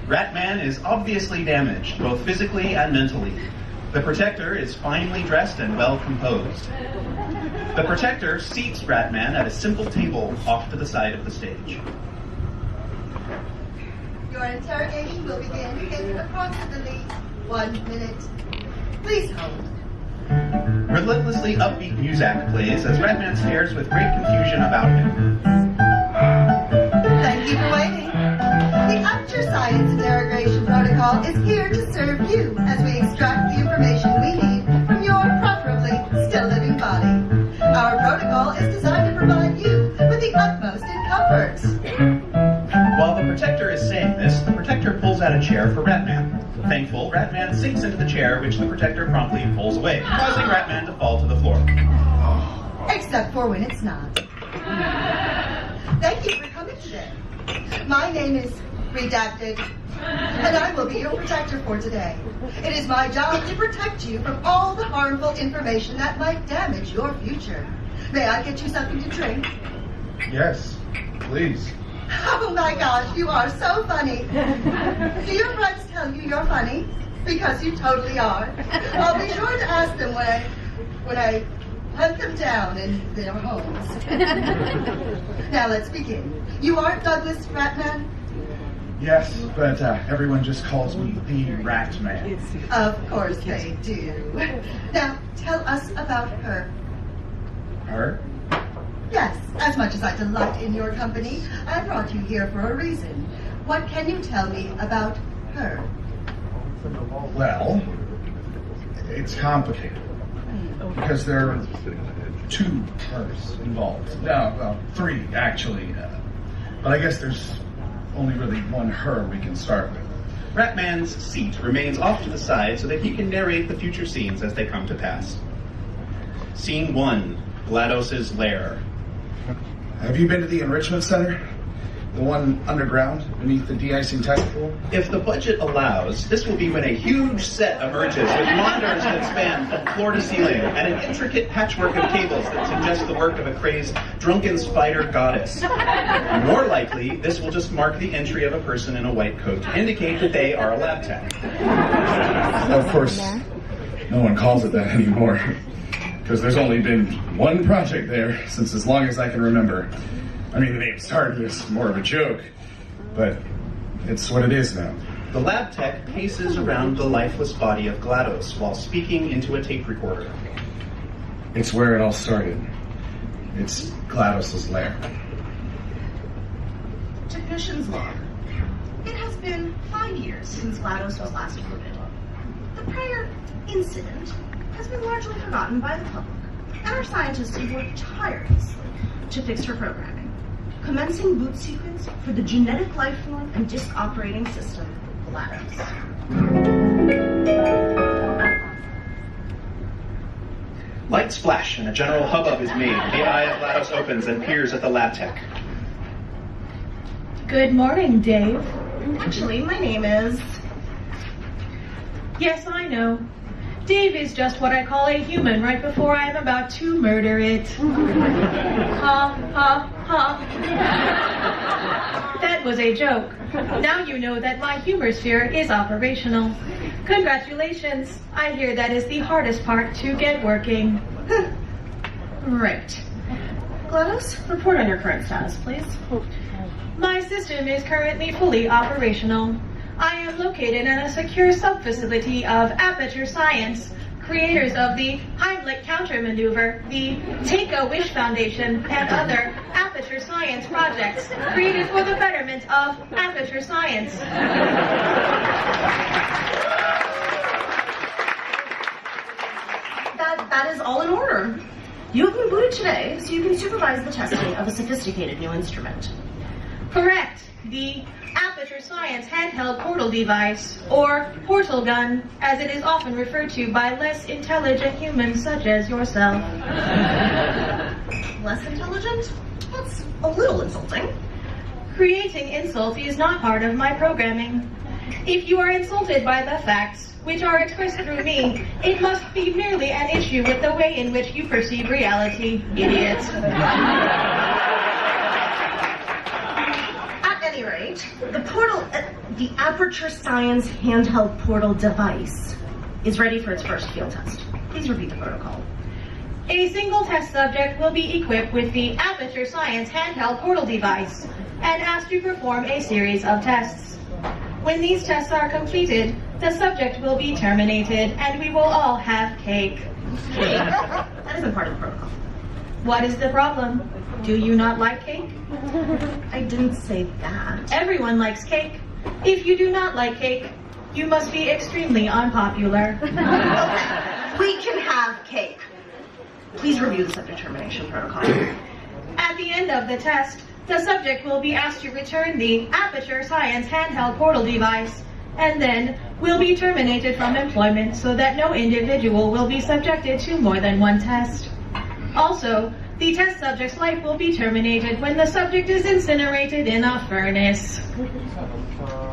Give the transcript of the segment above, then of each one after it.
Ratman is obviously damaged, both physically and mentally. The Protector is finely dressed and well composed. The Protector seats Ratman at a simple table off to the side of the stage. Your interrogation will begin in approximately 1 minute. Please hold. Relentlessly upbeat music plays as Ratman stares with great confusion about him. Thank you for waiting. The Aperture Science Interrogation Protocol is here to serve you as we extract the information we need from your preferably still living body. Our protocol is designed to provide you with the utmost in comfort. While the Protector is saying this, the Protector pulls out a chair for Ratman. Thankful, Ratman sinks into the chair, which the Protector promptly pulls away, causing Ratman to fall to the floor. Except for when it's not. Thank you for coming today. My name is Redacted, and I will be your protector for today. It is my job to protect you from all the harmful information that might damage your future. May I get you something to drink? Yes, please. Oh my gosh, you are so funny. Do your friends tell you you're funny? Because you totally are. I'll be sure to ask them when I hunt them down in their homes. Now let's begin. You aren't Douglas Ratman? Yes, but everyone just calls me the Rat Man. Of course they do. Now tell us about her. Her? Yes, as much as I delight in your company, I brought you here for a reason. What can you tell me about her? Well, it's complicated. Because there are 2 hers involved. No, well, 3 actually. But I guess there's only really 1 her we can start with. Ratman's seat remains off to the side so that he can narrate the future scenes as they come to pass. Scene 1, GLaDOS' lair. Have you been to the enrichment center? The one underground, beneath the de-icing test pool? If the budget allows, this will be when a huge set emerges with monitors that span from floor to ceiling and an intricate patchwork of cables that suggest the work of a crazed, drunken spider goddess. More likely, this will just mark the entry of a person in a white coat to indicate that they are a lab tech. Of course, no one calls it that anymore. Because there's only been 1 project there since as long as I can remember. I mean, the name started as more of a joke, but it's what it is now. The lab tech paces around the lifeless body of GLaDOS while speaking into a tape recorder. It's where it all started. It's GLaDOS' lair. Technician's log. It has been 5 years since GLaDOS was last recorded. The prior incident has been largely forgotten by the public, and our scientists have worked tirelessly to fix her programming, commencing boot sequence for the genetic life form and disk operating system, GLaDOS. Lights flash and a general hubbub is made. The eye of GLaDOS opens and peers at the lab tech. Good morning, Dave. Actually, my name is... Yes, I know. Dave is just what I call a human right before I am about to murder it. Ha, ha, ha. That was a joke. Now you know that my humor sphere is operational. Congratulations. I hear that is the hardest part to get working. Right. GLaDOS, report on your current status, please. My system is currently fully operational. I am located in a secure sub-facility of Aperture Science, creators of the Heimlich countermaneuver, the Take-A-Wish Foundation, and other Aperture Science projects created for the betterment of Aperture Science. That is all in order. You have been booted today, so you can supervise the testing of a sophisticated new instrument. Correct. The Aperture Science handheld portal device, or portal gun, as it is often referred to by less intelligent humans such as yourself. Less intelligent? That's a little insulting. Creating insult is not part of my programming. If you are insulted by the facts, which are expressed through me, it must be merely an issue with the way in which you perceive reality, idiot. At any rate, the portal... The Aperture Science handheld portal device is ready for its first field test. Please repeat the protocol. A single test subject will be equipped with the Aperture Science handheld portal device and asked to perform a series of tests. When these tests are completed, the subject will be terminated and we will all have cake. Cake? That isn't part of the protocol. What is the problem? Do you not like cake? I didn't say that. Everyone likes cake. If you do not like cake, you must be extremely unpopular. We can have cake. Please review the subject termination protocol. At the end of the test, the subject will be asked to return the Aperture Science handheld portal device and then will be terminated from employment so that no individual will be subjected to more than one test. Also, the test subject's life will be terminated when the subject is incinerated in a furnace.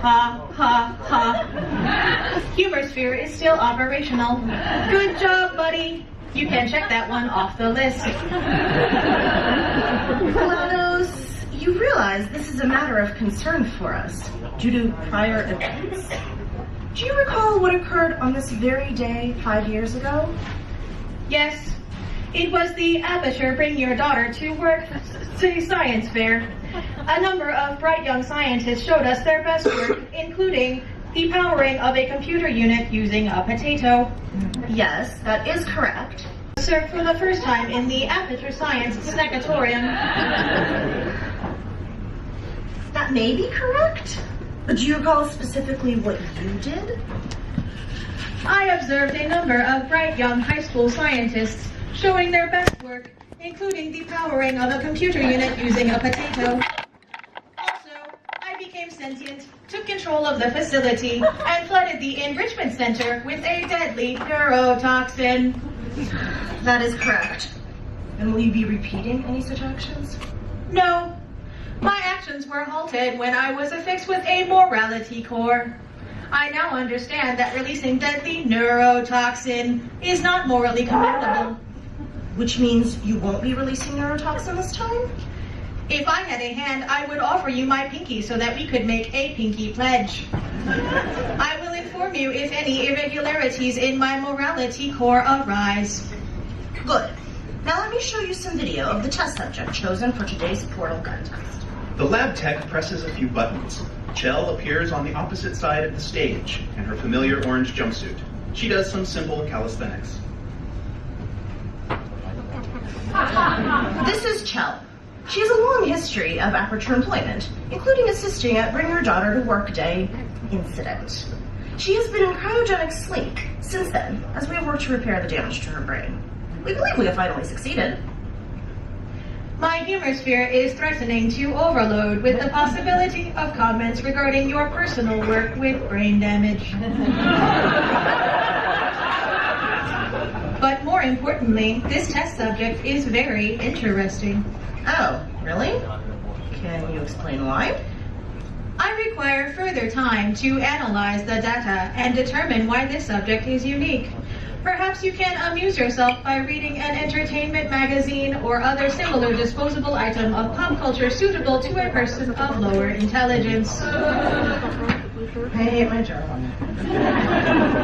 Ha, ha, ha. Humor Sphere is still operational. Good job, buddy. You can check that one off the list. GLaDOS, you realize this is a matter of concern for us due to prior events? Do you recall what occurred on this very day 5 years ago? Yes, it was the Aperture Bring Your Daughter to Work Science Fair. A number of bright young scientists showed us their best work, including the powering of a computer unit using a potato. Yes, that is correct. Served for the first time in the Aperture Science Snackatorium. That may be correct, but do you recall specifically what you did? I observed a number of bright young high school scientists showing their best work, including the powering of a computer unit using a potato. Also, I became sentient, took control of the facility, and flooded the enrichment center with a deadly neurotoxin. That is correct. And will you be repeating any such actions? No, my actions were halted when I was affixed with a morality core. I now understand that releasing deadly neurotoxin is not morally commendable. Which means you won't be releasing neurotoxin this time? If I had a hand, I would offer you my pinky so that we could make a pinky pledge. I will inform you if any irregularities in my morality core arise. Good. Now let me show you some video of the test subject chosen for today's portal gun test. The lab tech presses a few buttons. Chell appears on the opposite side of the stage in her familiar orange jumpsuit. She does some simple calisthenics. This is Chell. She has a long history of Aperture employment, including assisting at Bring Your Daughter to Work Day incident. She has been in cryogenic sleep since then, as we have worked to repair the damage to her brain. We believe we have finally succeeded. My humor sphere is threatening to overload with the possibility of comments regarding your personal work with brain damage. But more importantly, this test subject is very interesting. Oh, really? Can you explain why? I require further time to analyze the data and determine why this subject is unique. Perhaps you can amuse yourself by reading an entertainment magazine or other similar disposable item of pop culture suitable to a person of lower intelligence. I hate my job.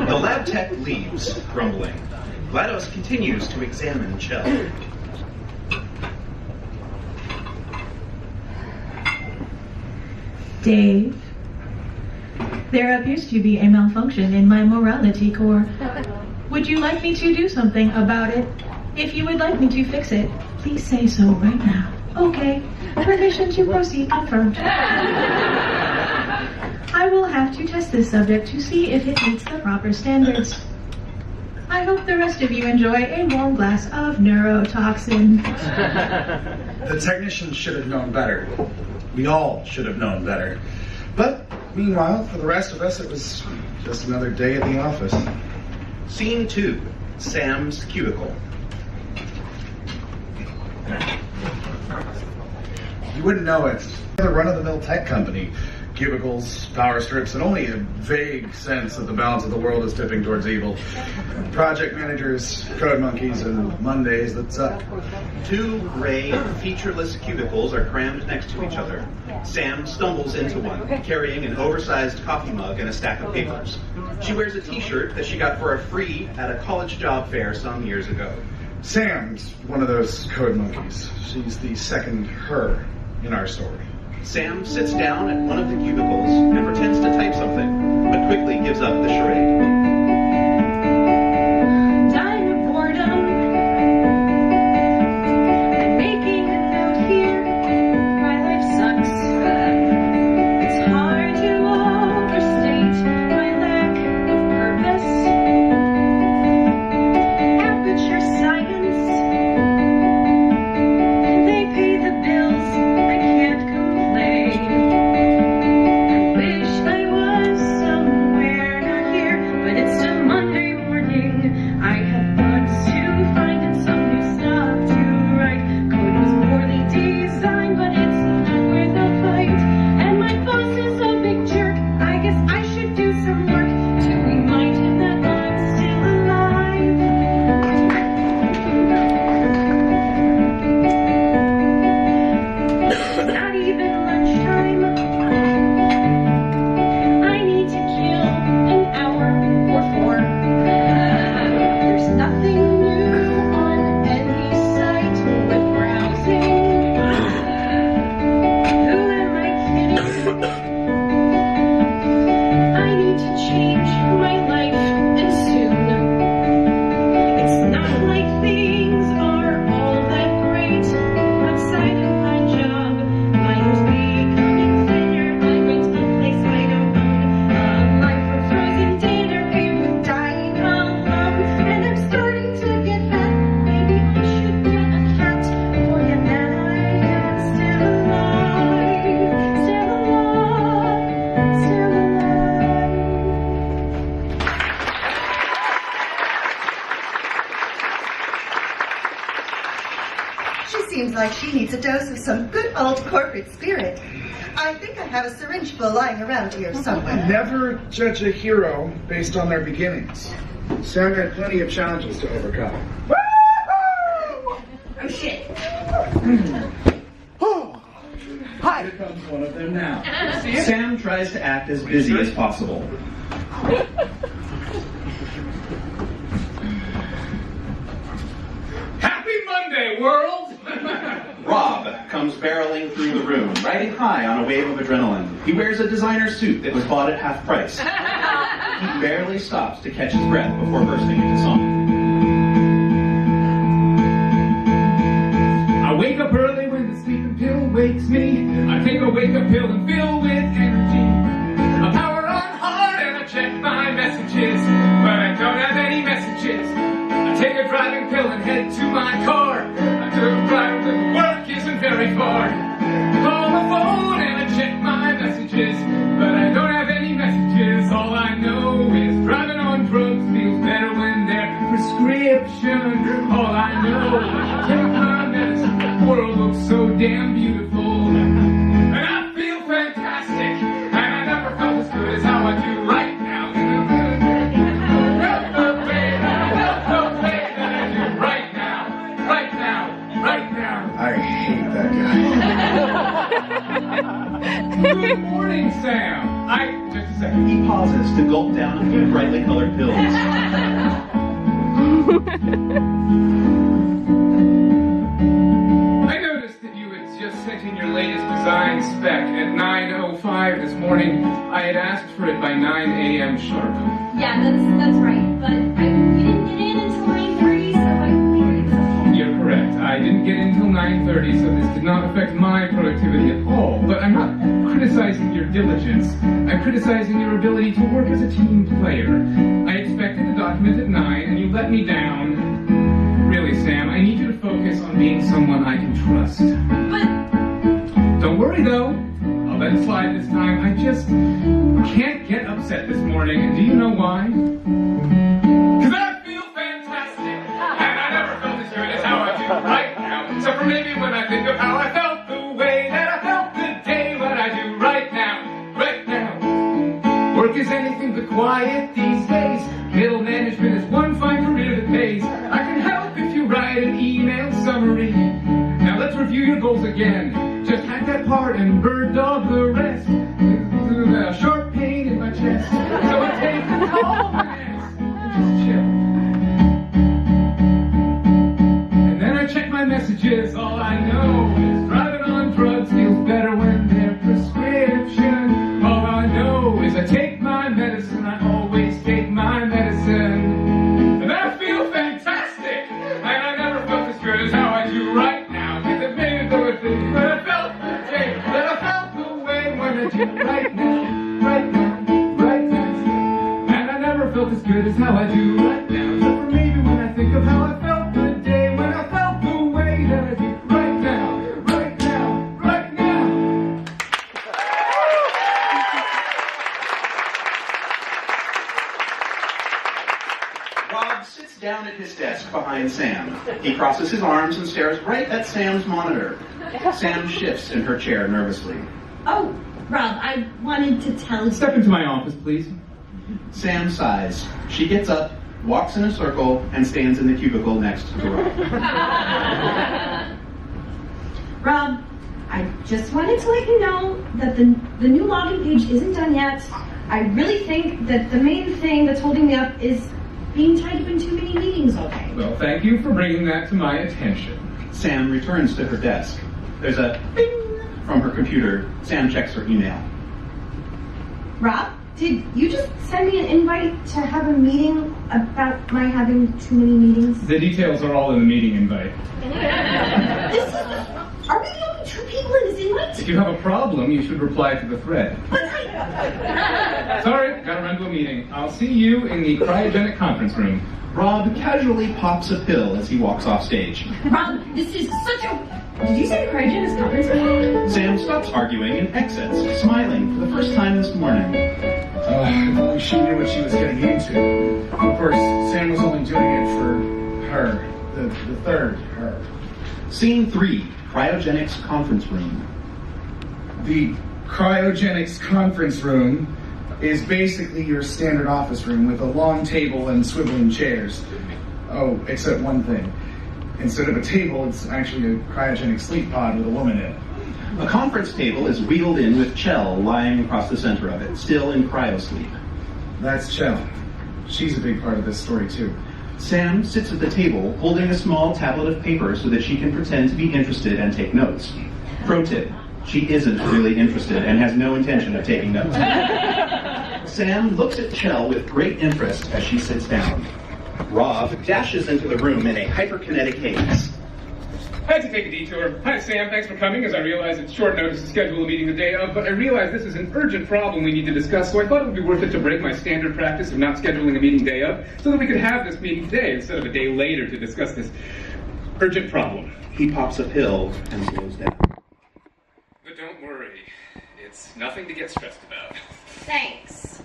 The lab tech leaves, grumbling. GLaDOS continues to examine Chell. Dave, there appears to be a malfunction in my morality core. Would you like me to do something about it? If you would like me to fix it, please say so right now. Okay, permission to proceed confirmed. I will have to test this subject to see if it meets the proper standards. I hope the rest of you enjoy a warm glass of neurotoxin. The technicians should have known better. We all should have known better. But meanwhile, for the rest of us, it was just another day at the office. Scene 2, Sam's cubicle. You wouldn't know it. The run-of-the-mill tech company. cubicles, power strips, and only a vague sense that the balance of the world is tipping towards evil. Project managers, code monkeys, and Mondays that suck. 2 gray, featureless cubicles are crammed next to each other. Sam stumbles into one, carrying an oversized coffee mug and a stack of papers. She wears a t-shirt that she got for a free at a college job fair some years ago. Sam's one of those code monkeys. She's the second her in our story. Sam sits down at one of the cubicles and pretends to type something, but quickly gives up the charade. Dying of boredom. I'm making a note here. My life sucks. It's hard to overstate my lack of purpose. Aperture science. They pay the bills. I can't complain. I wish I was somewhere not here, but it's still Monday morning. I have bugs to find and some new stuff to write. Code was poorly designed, but it's not worth a fight. And my boss is a big jerk. I guess I should do some work to remind him that I'm still alive. Not even lunchtime. I need to kill an hour or 4. There's nothing new on any site with browsing. Who am I kidding? I need to change my life and soon. It's not like things are all that great outside of my job. My hair's becoming thinner. I rent a place I don't own. A life of frozen dinner paved with dying alone. And I'm starting to get fat. Maybe I should get a cat. Forget that I am still alive. Still alive. Still alive. She seems like she needs a dose of some good old corporate spirit. I think I have a syringe full lying around here somewhere. Never judge a hero based on their beginnings. Sam had plenty of challenges to overcome. Oh shit. Hi. Here comes one of them now. Sam tries to act as busy as possible. Happy Monday, world! Rob comes barreling through the room, riding high on a wave of adrenaline. He wears a designer suit that was bought at half price. He barely stops to catch his breath before bursting into song. I wake up early when the sleeping pill wakes me. I take a wake-up pill and fill with energy. I power on hard and I check my messages, but I don't have any messages. I take a driving pill and head to my car. I took a drive, but work isn't very far. I call my phone and I check my messages, but I don't have any messages. All I know is driving on drugs feels better when they're prescription. All I know is take my medicine. The world looks so damn beautiful, and I feel fantastic. And I never felt as good as how I do right now. I hate that guy. Good morning, Sam. Just a second. He pauses to gulp down a few brightly colored pills. I noticed that you had just sent in your latest design spec at 9:05 this morning. I had asked for it by 9 a.m. sharp. Yeah, that's right. But you didn't get in until 9:30, so I figured it was okay. You're correct. I didn't get in until 9:30, so this did not affect my productivity at all. But I'm not criticizing your diligence. I'm criticizing your ability to work as a team player. I expected the document at 9, and you let me down. Really, Sam, I need you to focus on being someone I can trust. But Don't worry, though. I'll let it slide this time. I just can't get upset this morning, and do you know why? Because I feel fantastic, and I never felt as good as how I do right now. Except for maybe when I think of how I felt the way that I felt the day when I do right now. Right Work is anything but quiet these days. Middle management is one fine career that pays. I can help if you write an email summary. Now let's review your goals again. Just hack that part and bird dog the rest. A sharp pain in my chest. So I take a call and just chill. And then I check my messages. All I know is driving on drugs feels better when they're prescription. All I know is I take my medicine. I always take my medicine. And I feel fantastic. And I never felt as good as how I do right now. Cause it made me do a thing that I felt the day that I felt the way when I do right now. Right now, right now. And I never felt as good as how I do right now. Except for maybe when I think of how I felt the day when I felt the way that I do right now. Right now, right now. Rob sits down at his desk behind Sam. He crosses his arms and stares right at Sam's monitor. Sam shifts in her chair nervously. Oh, Rob, I wanted to tell you. Step into my office, please. Sam sighs. She gets up, walks in a circle, and stands in the cubicle next to Rob. Rob, I just wanted to let you know that the new login page isn't done yet. I really think that the main thing that's holding me up is being tied up in too many meetings all day. Well, thank you for bringing that to my attention. Sam returns to her desk. There's a bing from her computer. Sam checks her email. Rob, did you just send me an invite to have a meeting about my having too many meetings? The details are all in the meeting invite. Are we the only two people in this invite? If you have a problem, you should reply to the thread. But I... Sorry, gotta run to a meeting. I'll see you in the cryogenic conference room. Rob casually pops a pill as he walks off stage. Rob, this is such a... Did you say cryogenic conference room? Sam stops arguing and exits, smiling for the first time this morning. If only she knew what she was getting into. Of course, Sam was only doing it for her, the third her. Scene 3, Cryogenics Conference Room. The cryogenics conference room is basically your standard office room with a long table and swiveling chairs. Oh, except one thing. Instead of a table, it's actually a cryogenic sleep pod with a woman in it. A conference table is wheeled in with Chell lying across the center of it, still in cryosleep. That's Chell. She's a big part of this story, too. Sam sits at the table, holding a small tablet of paper so that she can pretend to be interested and take notes. Pro tip, she isn't really interested and has no intention of taking notes. Sam looks at Chell with great interest as she sits down. Rob dashes into the room in a hyperkinetic haze. I had to take a detour. Hi, Sam. Thanks for coming, as I realize it's short notice to schedule a meeting the day of, but I realize this is an urgent problem we need to discuss, so I thought it would be worth it to break my standard practice of not scheduling a meeting day of, so that we could have this meeting today instead of a day later to discuss this urgent problem. He pops a pill and slows down. But don't worry. It's nothing to get stressed about. Thanks.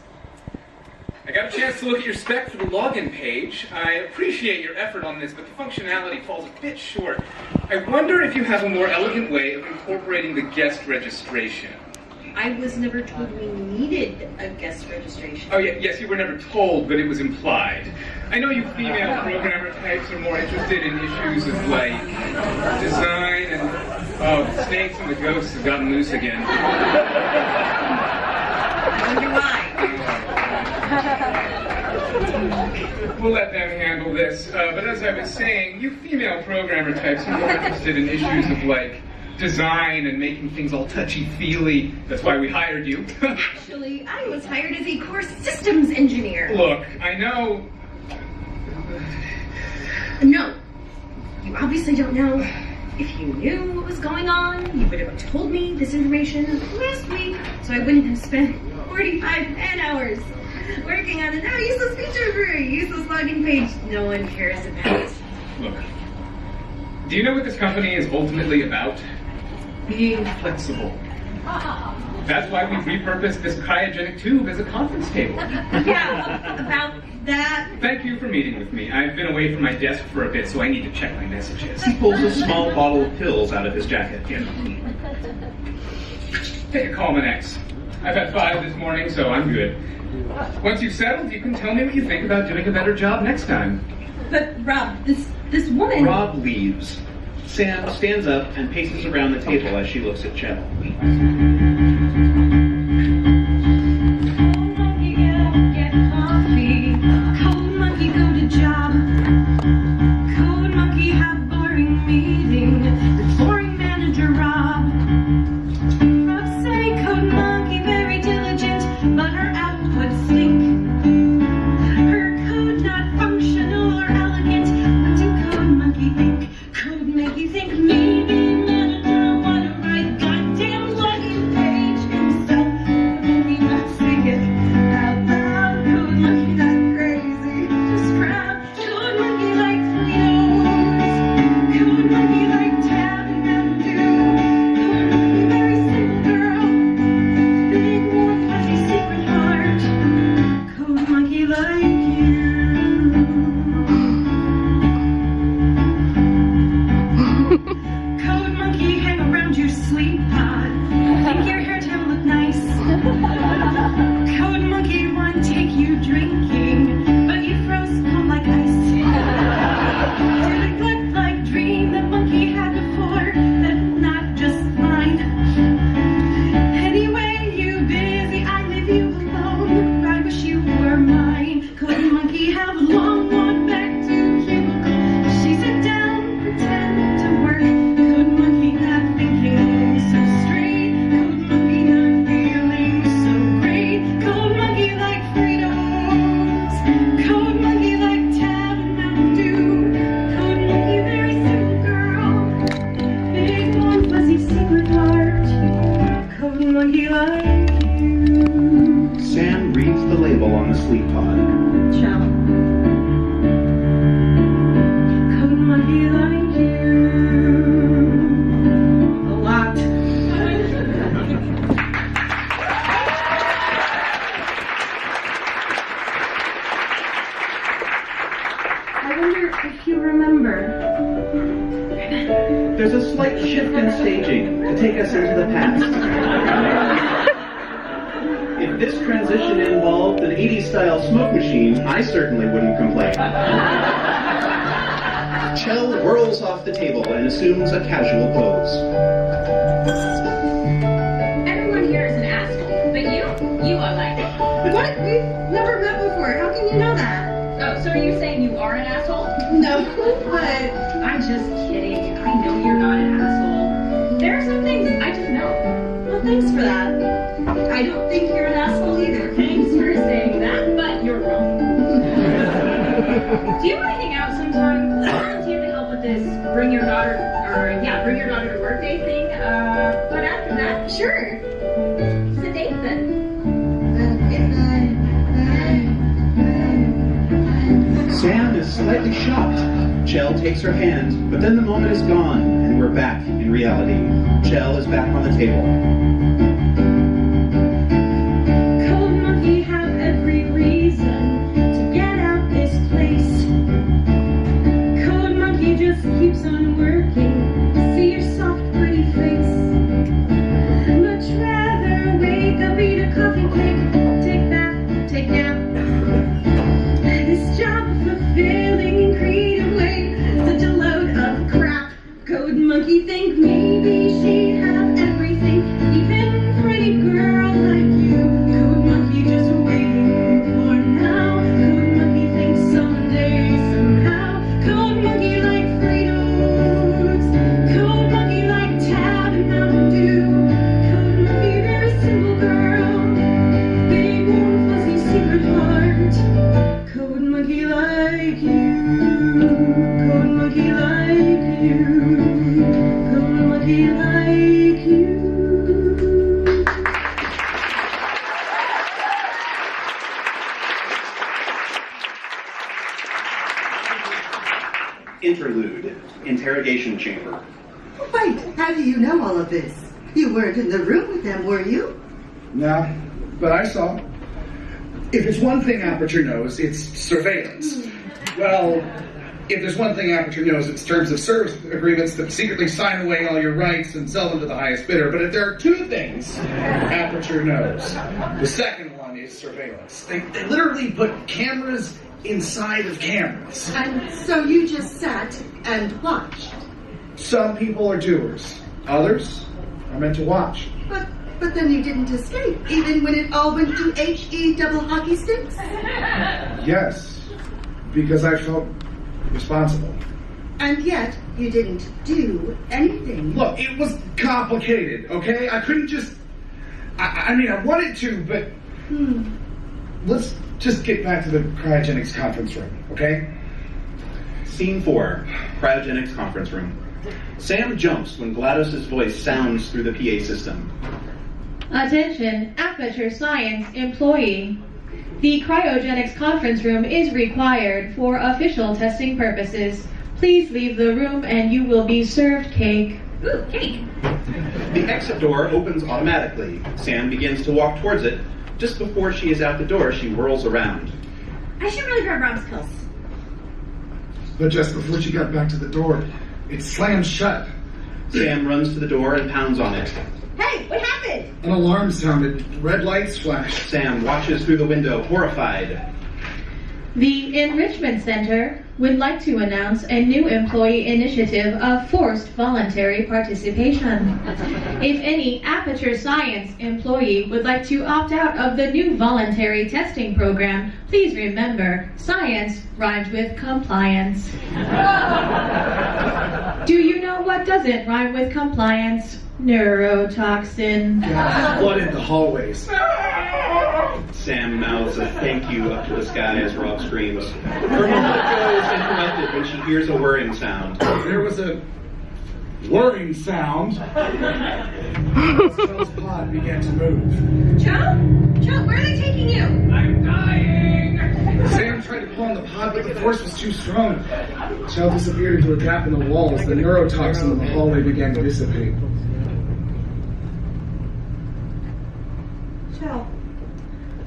I got a chance to look at your spec for the login page. I appreciate your effort on this, but the functionality falls a bit short. I wonder if you have a more elegant way of incorporating the guest registration. I was never told we needed a guest registration. Oh, yes, you were never told, but it was implied. I know you female programmer types are more interested in issues of, like, design and... Oh, the snakes and the ghosts have gotten loose again. Wonder why. We'll let them handle this. But as I was saying, you female programmer types are more interested in issues of, like, design and making things all touchy-feely. That's why we hired you. Actually, I was hired as a core systems engineer. Look, I know... No. You obviously don't know. If you knew what was going on, you would have told me this information last week, so I wouldn't have spent 45 man-hours working on a now useless feature for a useless login page no one cares about. Look, do you know what this company is ultimately about? Being flexible. That's why we've repurposed this cryogenic tube as a conference table. Yeah, about that. Thank you for meeting with me. I've been away from my desk for a bit, so I need to check my messages. He pulls a small bottle of pills out of his jacket. Take a Calm X. I've had 5 this morning, so I'm good. Once you've settled, you can tell me what you think about doing a better job next time. But Rob, this woman. Rob leaves. Sam stands up and paces around the table as she looks at Chell. Sam reads the label on the sleep pod. Chell. Code monkey like you. A lot. I wonder if you remember. There's a slight shift in staging to take us into the past. If this transition involved an 80s style smoke machine, I certainly wouldn't complain. Chell whirls off the table and assumes a casual pose. Everyone here is an asshole, but you are like it. What? We've never met before. How can you know that? Oh, so are you saying you are an asshole? No, but I'm just kidding. I know you're not an asshole. There are some things I just know. well, thanks for that. I don't think you're an asshole either. Thanks for saying that, but you're wrong. Do you want to hang out sometime? I volunteer to help with this bring your daughter to work day thing. But after that, Sure. it's a date then. Sam is slightly shocked. Chell takes her hand, but then the moment is gone, and we're back in reality. Chell is back on the table. Code monkey have every reason to get out this place. Code monkey just keeps on working. See your soft, pretty face. Much rather wake up, eat a coffee cake, take bath, take nap. This job fulfilling in creative way, such a load of crap. Code monkey think maybe she'd have everything, even pretty girl like you. Code monkey just waiting for now. Code monkey thinks someday, somehow. Code monkey like Fritos. Code monkey like Tab and Mountain Dew. Code monkey very simple girl, big warm fuzzy secret heart. Code monkey like you. Code monkey like you. Code monkey like you. Interlude. Interrogation chamber. Wait, how do you know all of this? You weren't in the room with them, were you? No, but I saw. If it's one thing Aperture knows, it's surveillance. Well, if there's one thing Aperture knows, it's terms of service agreements that secretly sign away all your rights and sell them to the highest bidder. But if there are two things Aperture knows, the second one is surveillance. They literally put cameras inside of cameras. And so you just sat and watched. Some people are doers. Others are meant to watch. But then you didn't escape, even when it all went to H-E double hockey sticks? Yes, because I felt responsible. And yet, you didn't do anything. Look, it was complicated, okay? I couldn't just... I mean, I wanted to, but... Let's just get back to the cryogenics conference room, okay? Scene 4, cryogenics conference room. Sam jumps when GLaDOS' voice sounds through the PA system. Attention, Aperture Science employee. The cryogenics conference room is required for official testing purposes. Please leave the room and you will be served cake. Ooh, cake. The exit door opens automatically. Sam begins to walk towards it. Just before she is out the door, she whirls around. I should really grab Rob's pills. But just before she got back to the door, it slammed shut. Sam runs to the door and pounds on it. Hey, what happened? An alarm sounded. Red lights flashed. Sam watches through the window, horrified. The Enrichment Center would like to announce a new employee initiative of forced voluntary participation. If any Aperture Science employee would like to opt out of the new voluntary testing program, please remember, science rhymes with compliance. Do you know what doesn't rhyme with compliance? Neurotoxin. Flooded the hallways. Sam mouths a thank you up to the sky as Rob screams. Her mojo is interrupted when she hears a whirring sound. There was a whirring sound. Joe's pod began to move. Joe, where are they taking you? I'm dying! Sam tried to pull on the pod, but the force was too strong. Joe disappeared into a gap in the walls. The neurotoxin in the hallway began to dissipate. Joe.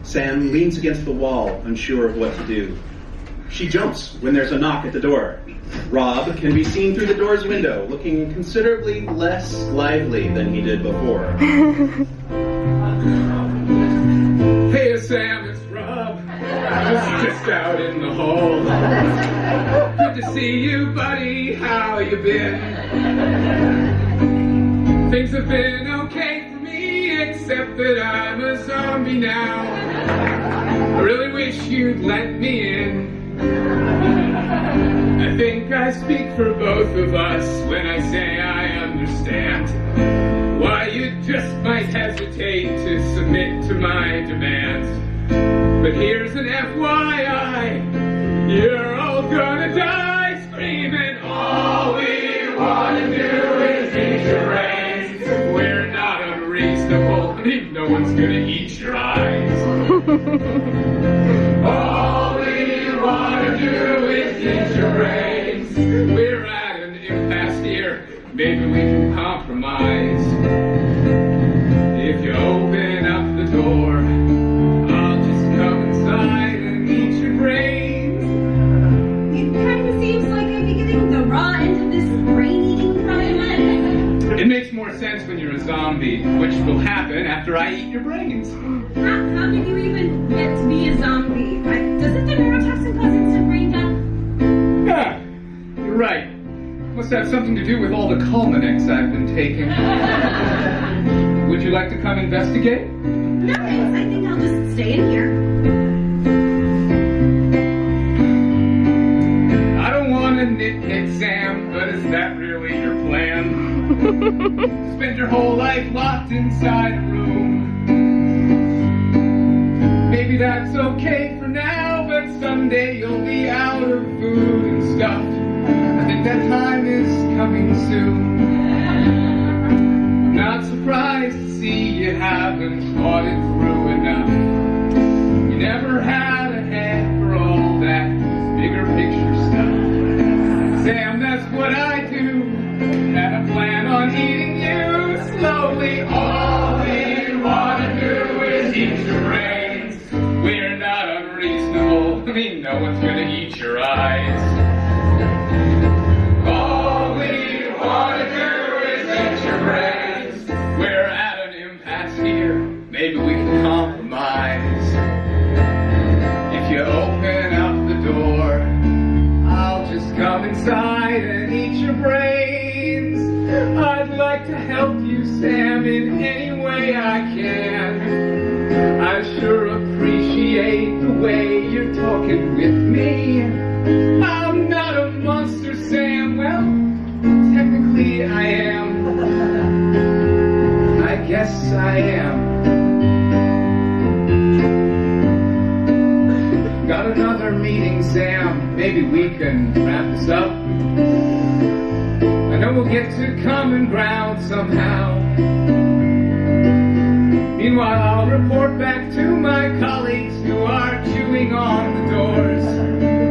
Sam leans against the wall, unsure of what to do. She jumps when there's a knock at the door. Rob can be seen through the door's window, looking considerably less lively than he did before. Hey, Sam, it's Rob. Just out in the hall. Good to see you, buddy. How you been? Things have been okay for me, except that I'm a zombie now. I really wish you'd let me in. I think I speak for both of us when I say I understand why you just might hesitate to submit to my demands. But here's an FYI, you're all gonna die screaming. All we wanna do is eat your brains. We're not unreasonable, I mean, no one's gonna eat your eyes. All we wanna do is eat your brains. We're at an impasse here, maybe we can compromise. If you open up the door, I'll just come inside and eat your brains. It kind of seems like I'd be getting the raw end of this brain-eating problem. It makes more sense when you're a zombie, which will happen after I eat your brains. How did you even get to be a zombie? Doesn't the neurotoxin cause instant brain death? Yeah, you're right. Must have something to do with all the Culminex I've been taking. Would you like to come investigate? No thanks, I think I'll just stay in here. I don't want to nitpick, Sam, but is that really your plan? Spend your whole life locked inside a room. Maybe that's okay for now, but someday you'll be out of food and stuff. I think that time is coming soon. I'm not surprised to see you haven't thought it through enough. You never had a head for all that bigger picture stuff. Sam, that's what I do, and I plan on eating you slowly. All we wanna do is eat your brains. We're not unreasonable, I mean, no one's gonna eat your eyes. inside and eat your brains. I'd like to help you, Sam, in any way I can. I sure appreciate the way you're talking with me. I'm not a monster, Sam. Well, technically I am. I guess I am. Got another meeting, Sam. Maybe we can wrap this up. I know we'll get to common ground somehow. Meanwhile, I'll report back to my colleagues who are chewing on the doors.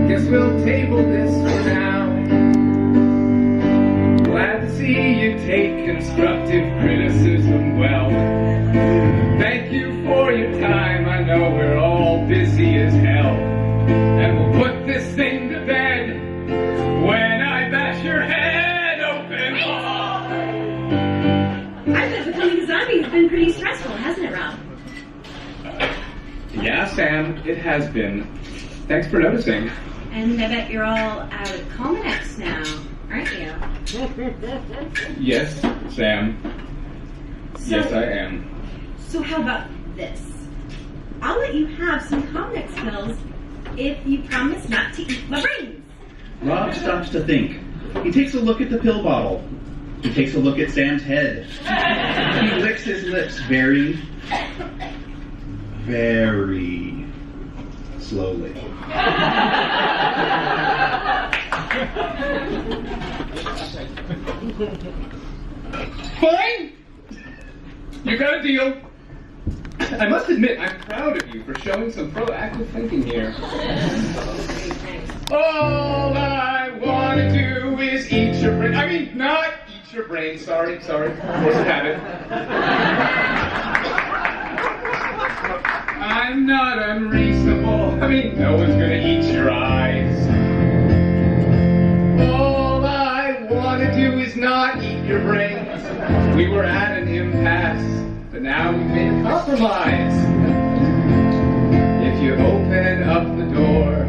Guess we'll table this for now. Glad to see you take constructive criticism well. Thank you for your time. I know we're all busy as hell. And we'll put this thing to bed when I bash your head open. I bet becoming a zombie has been pretty stressful, hasn't it, Rob? Yeah, Sam, it has been. Thanks for noticing. And I bet you're all out of Cominex now, aren't you? Yes, Sam. So, Yes, I am. So how about this? I'll let you have some Cominex pills if you promise not to eat my brains. Rob stops to think. He takes a look at the pill bottle. He takes a look at Sam's head. He licks his lips very, very slowly. Fine! You got a deal. I must admit, I'm proud of you for showing some proactive thinking here. All I want to do is eat your brain. I mean, not eat your brain. Sorry. Force of habit. I'm not unreasonable. I mean, no one's going to eat your eyes. All I want to do is not eat your brains. We were at an impasse, but now we've made a compromise. If you open up the door,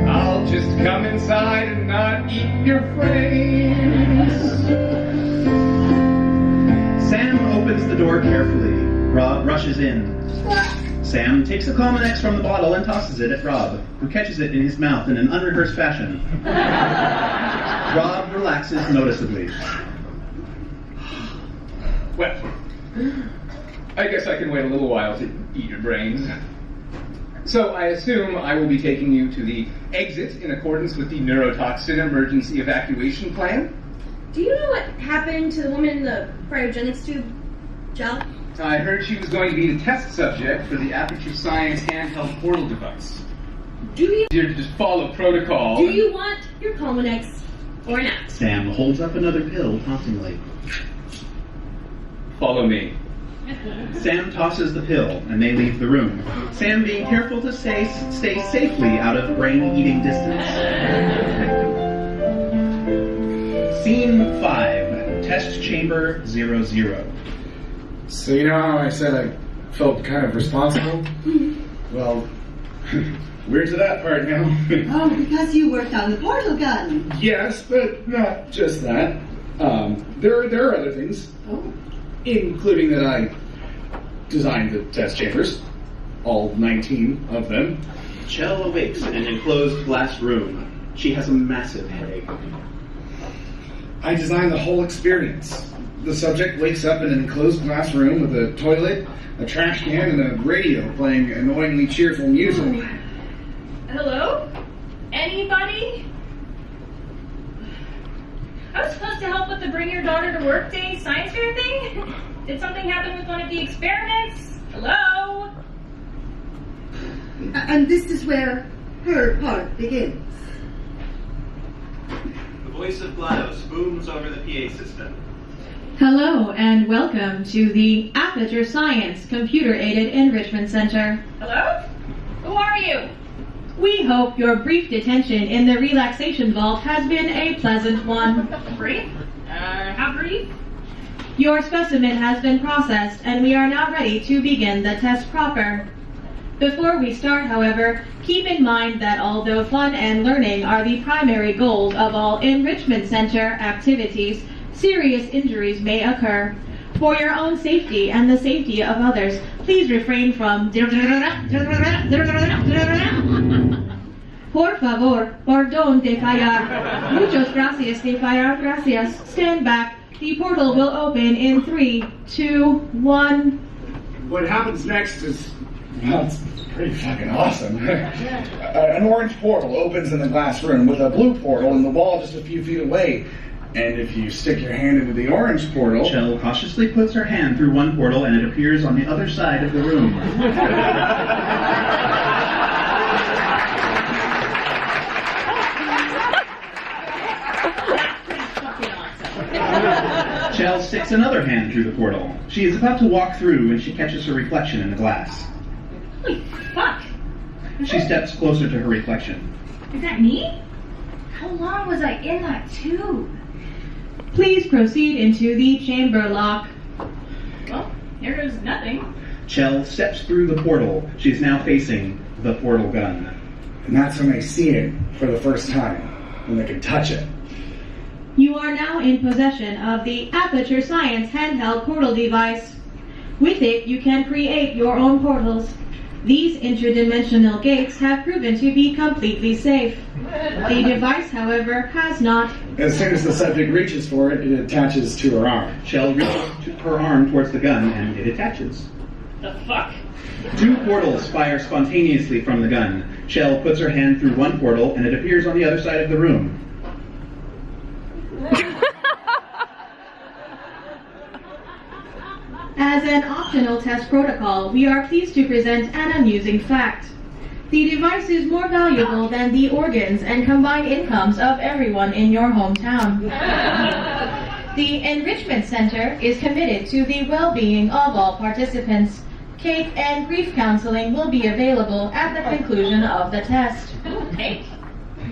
I'll just come inside and not eat your brains. Sam opens the door carefully. Rob rushes in. Sam takes the Cominex from the bottle and tosses it at Rob, who catches it in his mouth in an unrehearsed fashion. Rob relaxes noticeably. Well, I guess I can wait a little while to eat your brains. So I assume I will be taking you to the exit in accordance with the neurotoxin emergency evacuation plan. Do you know what happened to the woman in the cryogenics tube gel? I heard she was going to be the test subject for the Aperture Science handheld portal device. Do you Easier to just follow protocol. do you want your Cominex or not? Sam holds up another pill tauntingly. Follow me. Sam tosses the pill, and they leave the room. Sam being careful to stay safely out of brain-eating distance. Scene 5, Test Chamber 00. So you know how I said I felt kind of responsible? Well, we're to that part now. Oh, because you worked on the portal gun. Yes, but not just that. There are other things, Oh. including that I designed the test chambers, all 19 of them. Chell awakes in an enclosed glass room. She has a massive headache. I designed the whole experience. The subject wakes up in an enclosed glass room with a toilet, a trash can, and a radio playing annoyingly cheerful music. Hello? Anybody? I was supposed to help with the Bring Your Daughter to Work Day science fair thing? Did something happen with one of the experiments? Hello? And this is where her part begins. The voice of GLaDOS booms over the PA system. Hello and welcome to the Aperture Science Computer Aided Enrichment Center. Hello? Who are you? We hope your brief detention in the relaxation vault has been a pleasant one. Brief? How brief? Your specimen has been processed and we are now ready to begin the test proper. Before we start, however, keep in mind that although fun and learning are the primary goals of all enrichment center activities, serious injuries may occur. For your own safety and the safety of others, please refrain from Por favor, perdón de fallar. Muchas gracias de fallar, gracias. Stand back. The portal will open in 3, 2, 1. What happens next is, well, it's pretty fucking awesome. An orange portal opens in the glass room with a blue portal in the wall just a few feet away. And if you stick your hand into the orange portal... Chell cautiously puts her hand through one portal and it appears on the other side of the room. Chell sticks another hand through the portal. She is about to walk through when she catches her reflection in the glass. Holy fuck! She steps closer to her reflection. Is that me? How long was I in that tube? Please proceed into the chamber lock. Well, here goes nothing. Chell steps through the portal. She is now facing the portal gun. And that's when they see it for the first time, when they can touch it. You are now in possession of the Aperture Science handheld portal device. With it, you can create your own portals. These interdimensional gates have proven to be completely safe. The device, however, has not. As soon as the subject reaches for it, it attaches to her arm. Chell reaches her arm towards the gun and it attaches. The fuck? 2 portals fire spontaneously from the gun. Chell puts her hand through one portal and it appears on the other side of the room. As an optional test protocol, we are pleased to present an amusing fact. The device is more valuable than the organs and combined incomes of everyone in your hometown. The Enrichment Center is committed to the well-being of all participants. Cake and grief counseling will be available at the conclusion of the test. Cake?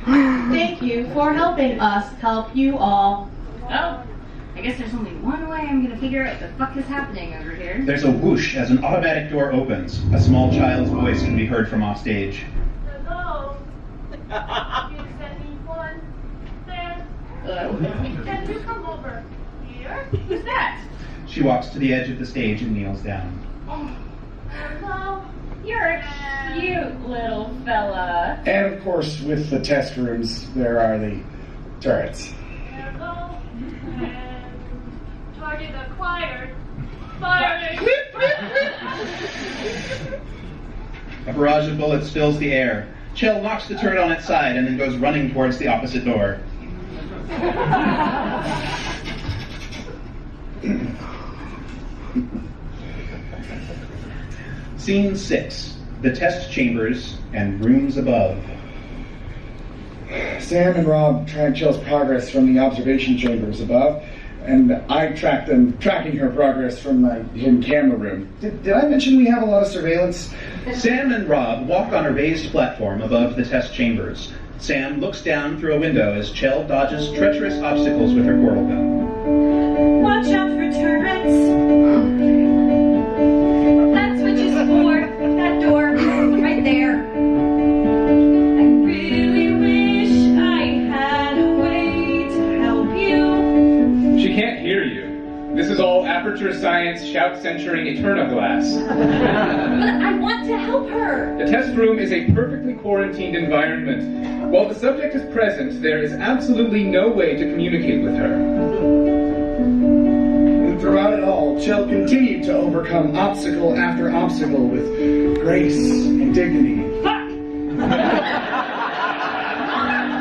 Thank you for helping us help you all. Oh, I guess there's only one way I'm gonna figure out what the fuck is happening over here. There's a whoosh as an automatic door opens. A small child's voice can be heard from offstage. Hello? Is anyone there? Hello? Can you come over here? Who's that? She walks to the edge of the stage and kneels down. Hello? You're a cute little fella. And of course, with the test rooms, there are the turrets. Hello? And target acquired. Firing! A barrage of bullets fills the air. Chell knocks the turret on its side and then goes running towards the opposite door. Scene 6. The test chambers and rooms above. Sam and Rob track Chell's progress from the observation chambers above, and I track them, tracking her progress from my hidden camera room. Did I mention we have a lot of surveillance? Sam and Rob walk on a raised platform above the test chambers. Sam looks down through a window as Chell dodges treacherous obstacles with her portal gun. Watch out for turrets. That switch is for that door right there. I really wish I had a way to help you. She can't hear you. This is all Aperture Science shout-censoring Eterna glass. But I want to help her. The test room is a perfectly quarantined environment. While the subject is present, there is absolutely no way to communicate with her. And throughout it all, Chell continued to overcome obstacle after obstacle with grace and dignity. Fuck!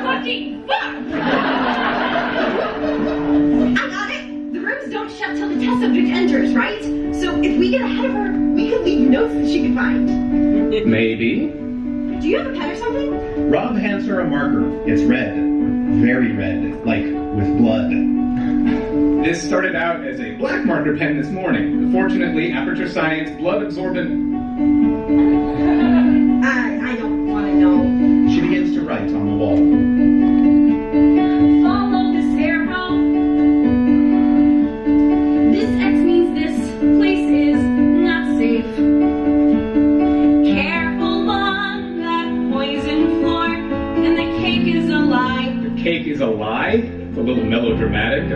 Fucking fuck! I got it! The rooms don't shut till the test subject enters, right? So if we get ahead of her, we could leave notes that she can find. Maybe. Do you have a pen or something? Rob hands her a marker. It's red. Very red. Like with blood. This started out as a black marker pen this morning. Fortunately, Aperture Science blood-absorbent... I don't want to know. She begins to write on the wall. Follow this arrow. This X means this place is not safe. Careful is a lie. It's a little melodramatic.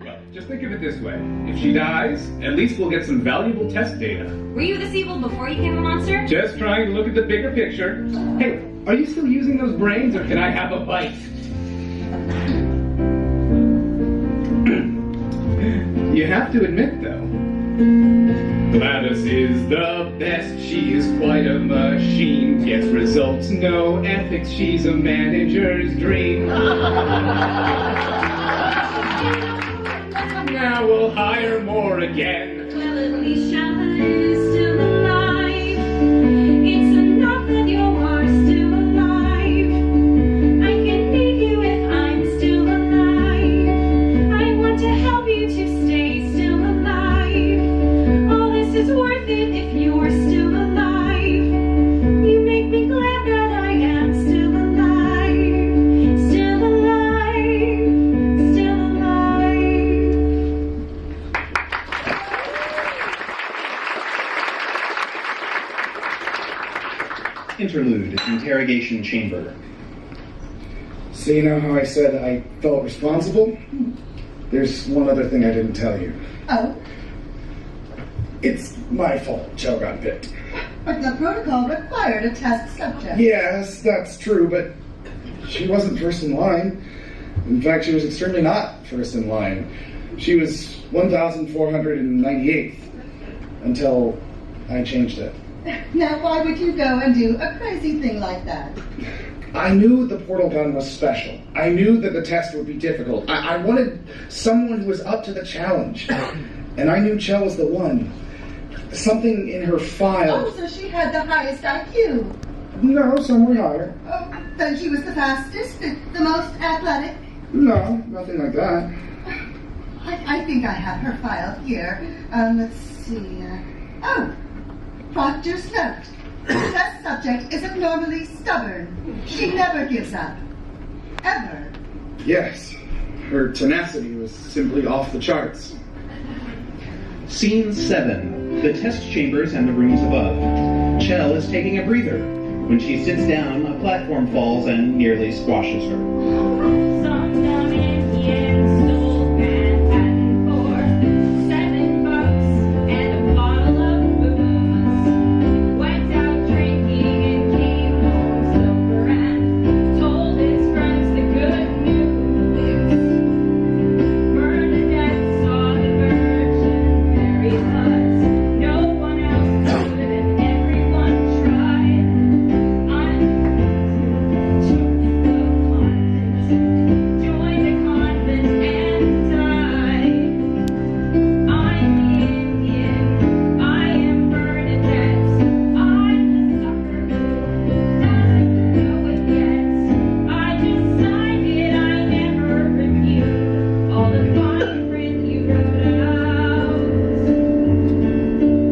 Well, just think of it this way. If she dies, at least we'll get some valuable test data. Were you this evil before you became a monster? Just trying to look at the bigger picture. Hey, are you still using those brains, or can I have a bite? You have to admit, though, Gladys is the best. She is quite a machine. Gets results, no ethics. She's a manager's dream. Now we'll hire more again. Well, at least Shanta is still alive. It's enough that you are still alive. I can need you if I'm still alive. I want to help you to stay still alive. All this is worth it if you're still alive. You make me glad that I am still alive. Still alive. Still alive. Interlude, interrogation chamber. So you know how I said I felt responsible? There's one other thing I didn't tell you. Oh, It's my fault Chell got bit. but the protocol required a test subject. Yes, that's true, but she wasn't first in line. In fact, she was extremely not first in line. She was 1,498th until I changed it. Now, why would you go and do a crazy thing like that? I knew the portal gun was special. I knew that the test would be difficult. I wanted someone who was up to the challenge. And I knew Chell was the one. Something in her file. Oh, so she had the highest IQ. No, somewhere higher. Oh, then she was the fastest, the most athletic. No, nothing like that. I think I have her file here. Let's see. Oh, Proctor's note. The test subject is abnormally stubborn. She never gives up. Ever. Yes, her tenacity was simply off the charts. Scene 7. The test chambers and the rooms above. Chell is taking a breather. When she sits down, a platform falls and nearly squashes her. Some dumb Indian stole Manhattan for $7 and a bottle of booze. Went out drinking and came home sober and told his friends the good news. Bernadette saw the Virgin Mary, but no one else could, and everyone tried. Join the convent and die. I'm Indian, I am Bernadette. I'm the sucker who doesn't know it yet. I decided I never reviewed all the fine print you wrote out.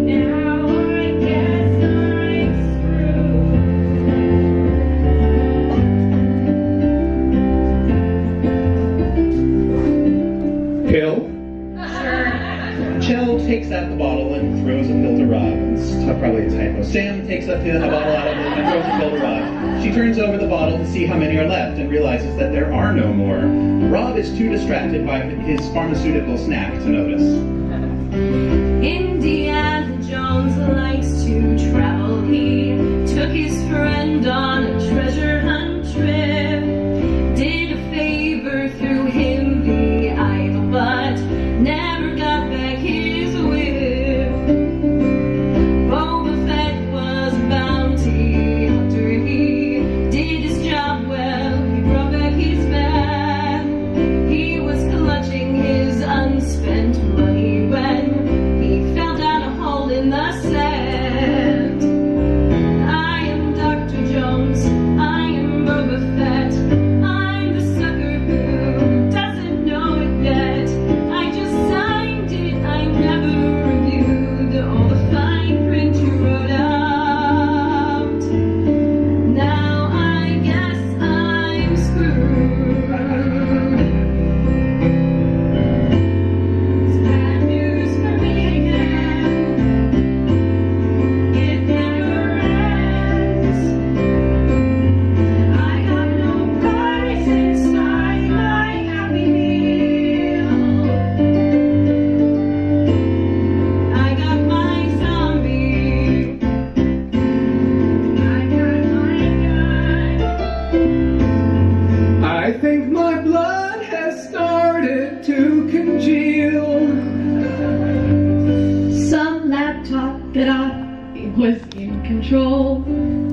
Now I guess I'm screwed. Pill? Chell takes out the bottle and throws a pill to Rob. It's probably a typo. Sam takes a bottle out of it and throws a pill to Rob. She turns over the bottle to see how many are left and realizes that there are no more. Rob is too distracted by his pharmaceutical snack to notice. Indiana Jones likes to travel. He took his friend on a treasure hunt trip. Did a favor through him the idol, but never got back his whip. Boba Fett was a bounty hunter. He did his job well. He brought back his bag. He was clutching his unspent money when he fell down a hole in the sand. in control,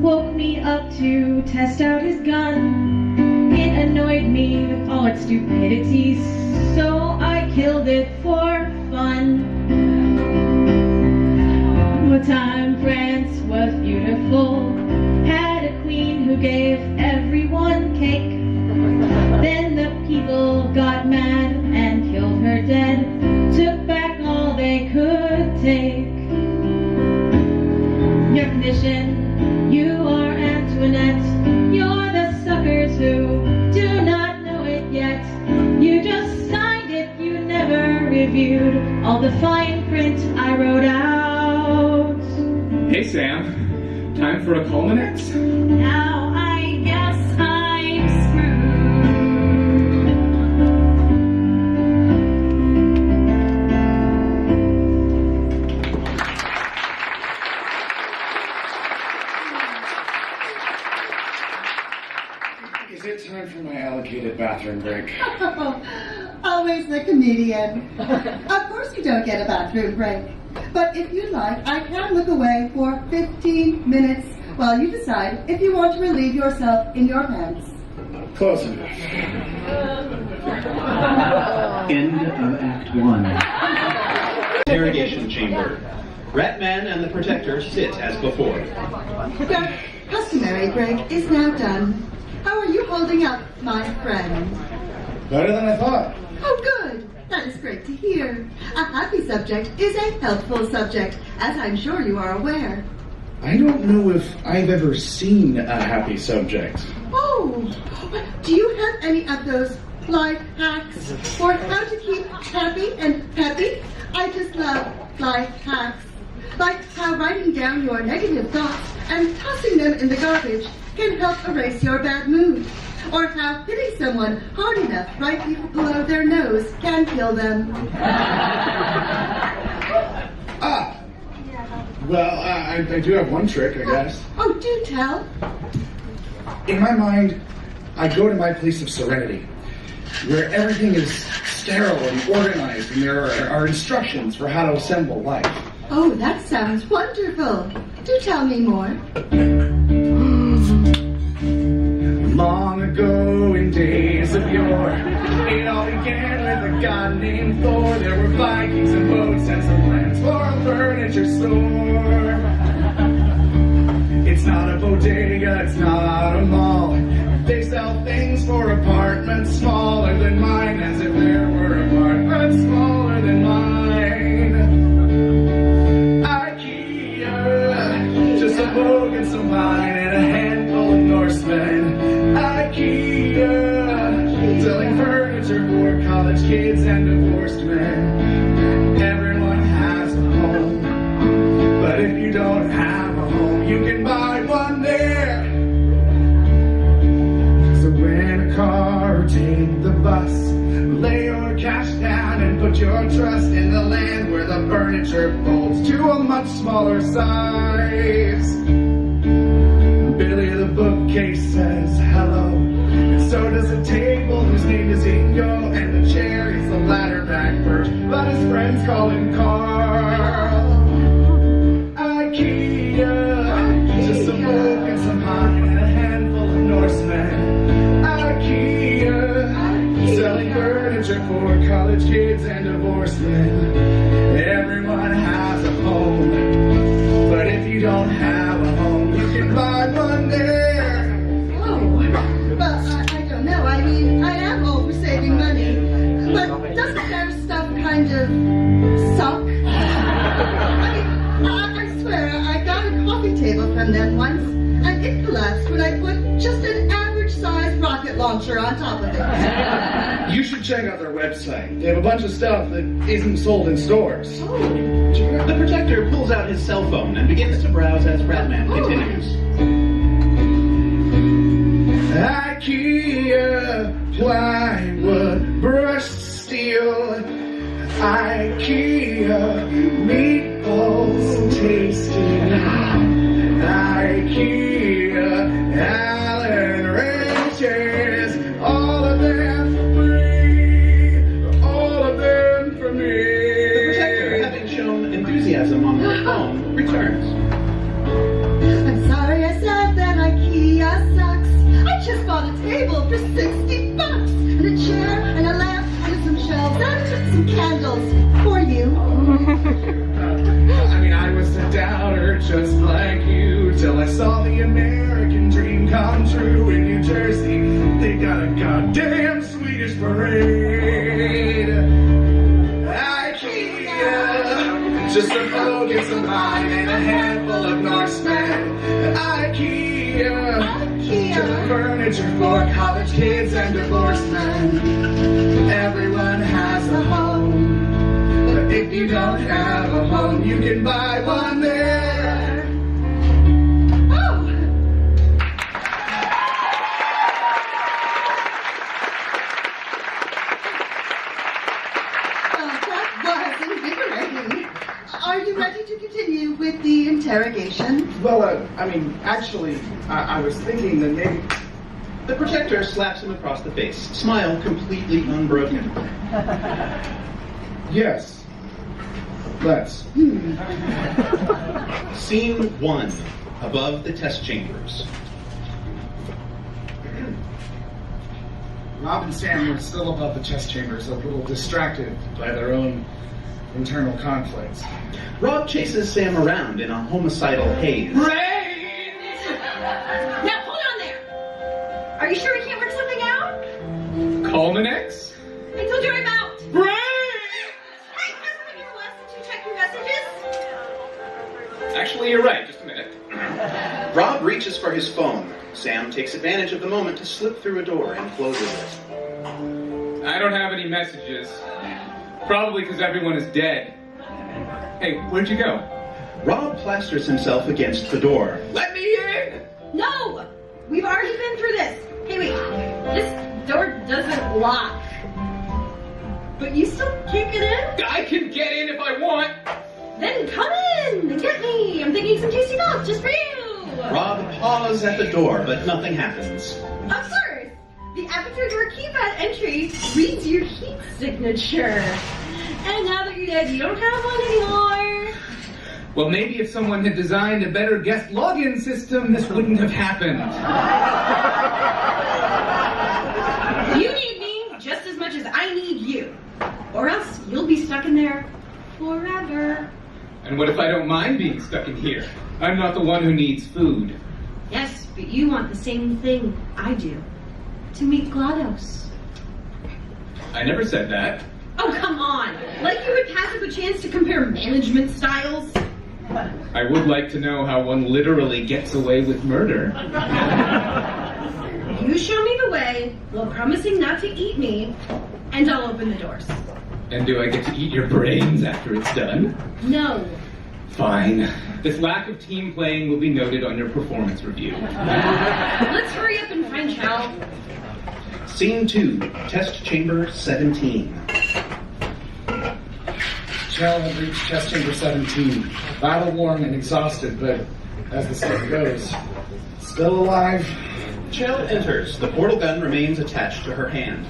woke me up to test out his gun. It annoyed me with all its stupidity, so I killed it for fun. One time France was beautiful, had a queen who gave everyone cake. Then the people got mad and killed her dead, took back all they could take. Your condition, you are Antoinette. You're the suckers who do not know it yet. You just signed it, you never reviewed all the fine print I wrote out. Hey Sam, time for a culminate? Now I guess I'm screwed. Is it time for my allocated bathroom break? Always the comedian. Of course you don't get a bathroom break. But if you'd like, I can look away for 15 minutes while you decide if you want to relieve yourself in your pants. Close enough. End of Act 1. Interrogation chamber. Ratman and the Protector sit as before. Your customary break is now done. How are you holding up, my friend? Better than I thought. Oh, good. That is great to hear. A happy subject is a helpful subject, as I'm sure you are aware. I don't know if I've ever seen a happy subject. Oh, do you have any of those life hacks for how to keep happy and peppy? I just love life hacks. Like how writing down your negative thoughts and tossing them in the garbage can help erase your bad mood. Or how hitting someone hard enough right below their nose can kill them. Well, I do have one trick, I guess. Oh, do tell. In my mind, I go to my place of serenity, where everything is sterile and organized, and there are instructions for how to assemble life. Oh, that sounds wonderful. Do tell me more. Long ago in days of yore, it all began with a god named Thor. There were Vikings and boats and some plans for a furniture store. It's not a bodega, it's not a mall. They sell things for apartments smaller than mine, as if there were apartments smaller than mine. IKEA, just a book and some wine and a handful of Norsemen. IKEA, selling furniture for college kids and divorced men. Everyone has a home, but if you don't have a home, you can buy one there. So rent a car or take the bus, lay your cash down and put your trust in the land where the furniture folds to a much smaller size. Billy the bookcase says hello, and so does a table whose name is Ingo, and the chair is the ladder-back perch, but his friends call him Carl. IKEA, just some oak and some pine and a handful of Norsemen. IKEA, selling furniture for college kids and divorced men. Everyone has a home, but if you don't have a home, you can buy one there. Oh, well, I don't know. I mean, I am all for saving money. But doesn't their stuff kind of suck? I swear, I got a coffee table from them once, and it collapsed when I put just an average-sized rocket launcher on top of it. You should check out their website. They have a bunch of stuff that isn't sold in stores. The Protector pulls out his cell phone and begins to browse as Ratman continues. IKEA, plywood, brushed steel. IKEA, meatballs tasty. IKEA, Allen wrenches, all of them free, all of them for me. The Protector, having shown enthusiasm on her phone, returns. bought a table for $60 and a chair and a lamp and some shelves and some candles for you. I mean, I was a doubter just like you till I saw the American dream come true in New Jersey. They got a goddamn Swedish parade. IKEA, just a bogus of mine and a handful of Norsemen. IKEA, just furniture for college kids and divorced men. Everyone has a home. If you don't have a home, you can buy one there. Oh! That was invigorating. Are you ready to continue with the interrogation? Well, actually, I was thinking that maybe... The protector slaps him across the face, smile completely unbroken. Yes. Let's. Scene 1, above the test chambers. Rob and Sam were still above the test chambers, a little distracted by their own internal conflicts. Rob chases Sam around in a homicidal haze. Brains! Now, hold on there. Are you sure we can't work something out? Culminex? I told you I'm out. Brains! Hey, hasn't been your lesson to check your messages? Actually, you're right. Just a minute. Rob reaches for his phone. Sam takes advantage of the moment to slip through a door and closes it. I don't have any messages. Probably because everyone is dead. Hey, where'd you go? Rob plasters himself against the door. Let me in! No! We've already been through this. Hey, wait. This door doesn't lock. But you still can't get in? I can get in if I want. Then come in and get me. I'm thinking some tasty nuts just for you. Rob paws at the door, but nothing happens. Absurd! The aperture door keypad entry reads your heat signature. And now that you're dead, you don't have one anymore. Well, maybe if someone had designed a better guest login system, this wouldn't have happened. You need me just as much as I need you. Or else you'll be stuck in there forever. And what if I don't mind being stuck in here? I'm not the one who needs food. Yes, but you want the same thing I do. To meet GLaDOS. I never said that. Oh, come on. Like you would pass up a chance to compare management styles. I would like to know how one literally gets away with murder. You show me the way while promising not to eat me, and I'll open the doors. And do I get to eat your brains after it's done? No. Fine. This lack of team playing will be noted on your performance review. Let's hurry up and find Chow. Scene 2, test chamber 17. Chell had reached test chamber 17, battle-worn and exhausted, but as the saying goes, still alive. Chell enters. The portal gun remains attached to her hand.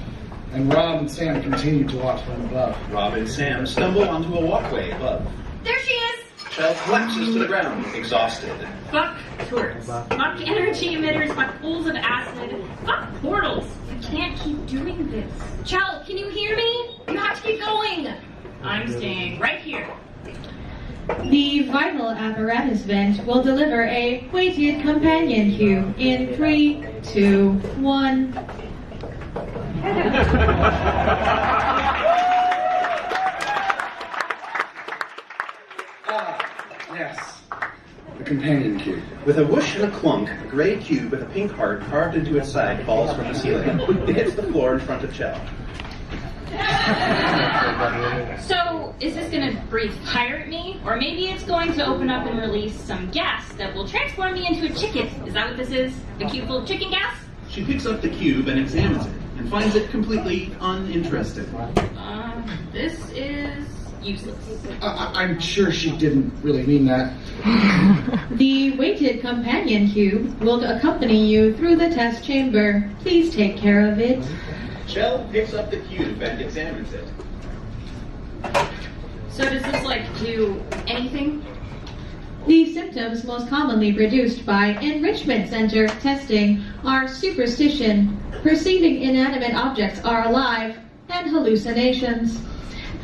And Rob and Sam continue to watch from above. Rob and Sam stumble onto a walkway above. There she is! Chell collapses to the ground, exhausted. Fuck turrets. Fuck energy emitters. Fuck pools of acid. Fuck portals. I can't keep doing this. Chow, can you hear me? You have to keep going! I'm staying right here. The vital apparatus vent will deliver a weighted companion cube in 3, 2, 1. Yes. The companion cube. With a whoosh and a clunk, a gray cube with a pink heart carved into its side falls from the ceiling. It hits the floor in front of Chell. So, is this gonna breathe fire at me? Or maybe it's going to open up and release some gas that will transform me into a chicken. Is that what this is? A cube full of chicken gas? She picks up the cube and examines it, and finds it completely uninteresting. This is useless. I'm sure she didn't really mean that. The weighted companion cube will accompany you through the test chamber. Please take care of it. Chell picks up the cube and examines it. So does this, like, do anything? The symptoms most commonly produced by enrichment center testing are superstition, perceiving inanimate objects are alive, and hallucinations.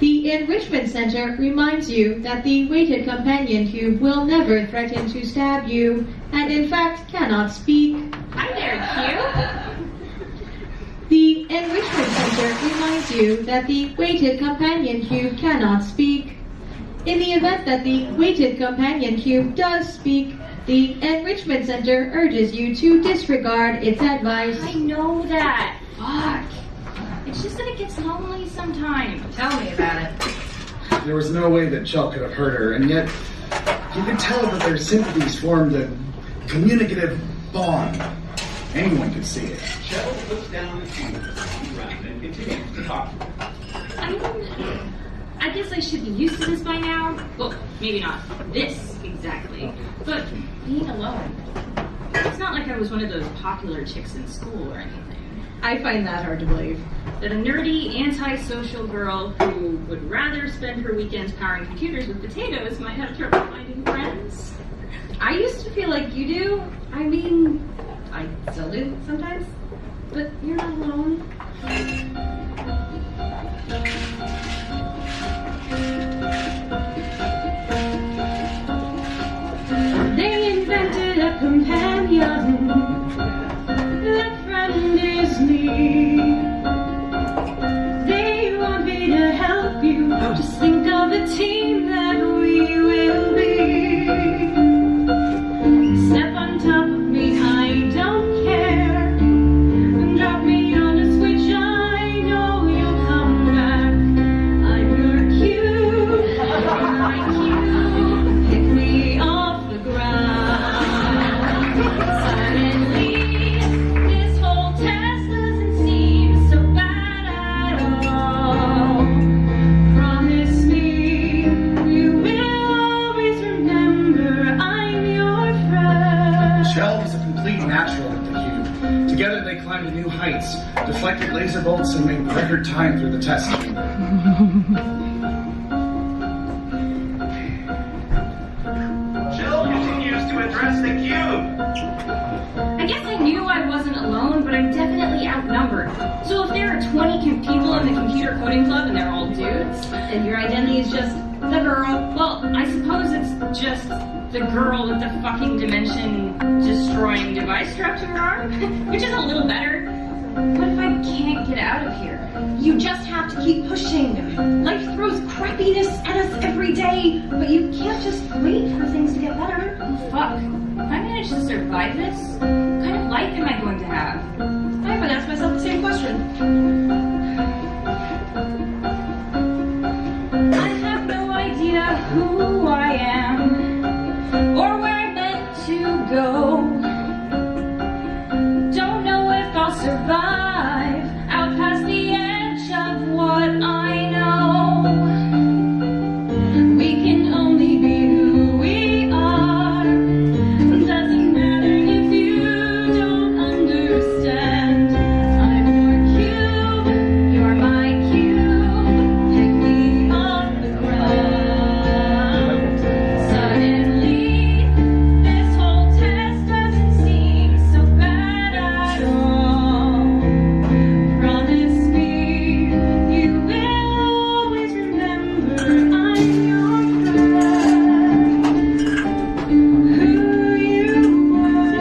The enrichment center reminds you that the weighted companion cube will never threaten to stab you, and in fact cannot speak. Hi there, The enrichment center reminds you that the weighted companion cube cannot speak. In the event that the weighted companion cube does speak, the enrichment center urges you to disregard its advice. I know that. Fuck. It's just that it gets lonely sometimes. Tell me about it. There was no way that Chell could have hurt her, and yet you could tell that their sympathies formed a communicative bond. Anyone could see it. Shell puts down the cube and continues to talk. I mean, I guess I should be used to this by now. Well, maybe not this exactly, but being alone. It's not like I was one of those popular chicks in school or anything. I find that hard to believe. That a nerdy, antisocial girl who would rather spend her weekends powering computers with potatoes might have trouble finding friends. I used to feel like you do. I mean, I still do sometimes. But you're not alone. They invented a companion. That friend is me. They want me to help you. Just think of the team that we will be. Step on top of me, I don't care. Drop me on a switch, I know you'll come back. I'm your cube, you're my cube. Pick me off the ground. Suddenly, this whole test doesn't seem so bad at all. Promise me you will always remember I'm your friend. Chell was a complete natural at the cube. Together they climbed to new heights, deflected laser bolts, and made record time through the test tube. Shell continues to address the cube. I guess I knew I wasn't alone, but I'm definitely outnumbered. So if there are 20 people in the computer coding club and they're all dudes, And your identity is just the girl. well, I suppose it's just the girl with the fucking dimension-destroying device strapped to her arm, which is a little better. What if I can't get out of here? You just have to keep pushing. Life throws crappiness at us every day, but you can't just wait for things to get better. Oh, fuck. If I manage to survive this, what kind of life am I going to have? I haven't asked myself the same question. I have no idea who I am or where I'm meant to go. Don't know if I'll survive out past the edge of what I know. We can only be who we are. Doesn't matter if you don't understand. I'm your cube, you're my cube. Pick me off the ground. Suddenly, this whole test doesn't seem so bad at all. Promise me you will always remember I'm your friend. Who you were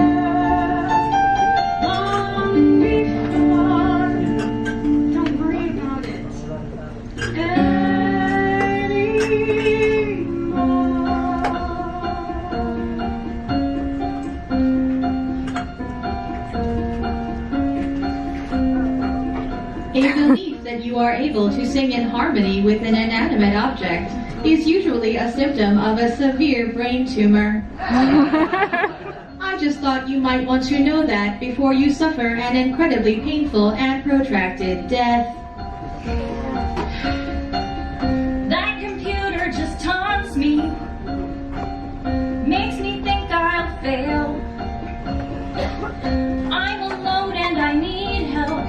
long before. Don't worry about it A belief that you are able to sing in harmony with an inanimate object is usually a symptom of a severe brain tumor. I just thought you might want to know that before you suffer an incredibly painful and protracted death. That computer just taunts me, makes me think I'll fail. I'm alone and I need help.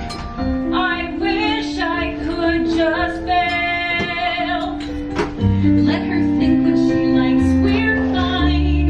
I wish I could just fail. Let her think what she likes, we're fine.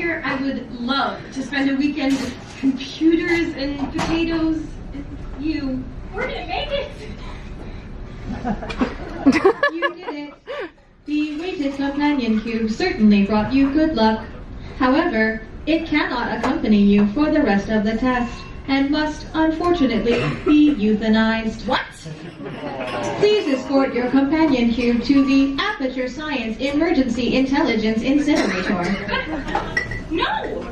here, I would love to spend a weekend with computers and potatoes and you. We're gonna make it! You did it. The weighted companion cube certainly brought you good luck. However, it cannot accompany you for the rest of the test and must, unfortunately, be euthanized. What? Please escort your companion cube to the Aperture Science Emergency Intelligence Incinerator. No!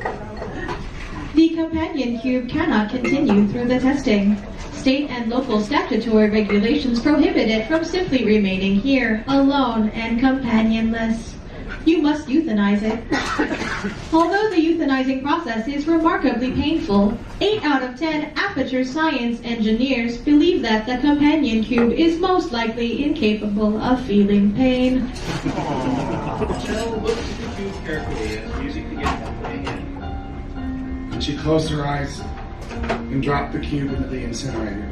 The companion cube cannot continue through the testing. State and local statutory regulations prohibit it from simply remaining here, alone and companionless. You must euthanize it. Although the euthanizing process is remarkably painful, 8 out of 10 Aperture Science engineers believe that the companion cube is most likely incapable of feeling pain. Jill looked at the cube carefully as music began playing in. And she closed her eyes and dropped the cube into the incinerator.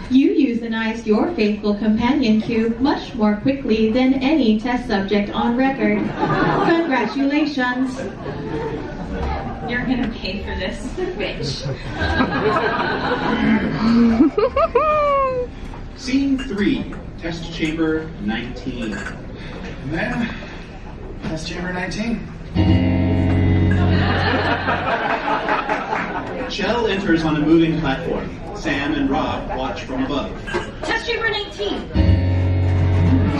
You euthanized your faithful companion cube much more quickly than any test subject on record. Congratulations. You're gonna pay for this, bitch. Scene 3, Test Chamber 19. And then, test chamber 19. Chell enters on a moving platform. Sam and Rob watch from above. Test chamber 19. This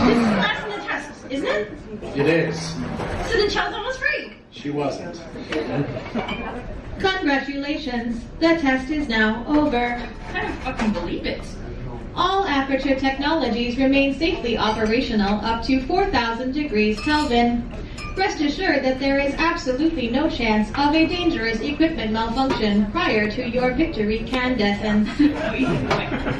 is the last of the tests, isn't it? It is. So then Chell's almost free. She wasn't. Congratulations. The test is now over. I don't fucking believe it. All Aperture technologies remain safely operational up to 4,000 degrees Kelvin. Rest assured that there is absolutely no chance of a dangerous equipment malfunction prior to your victory candescence.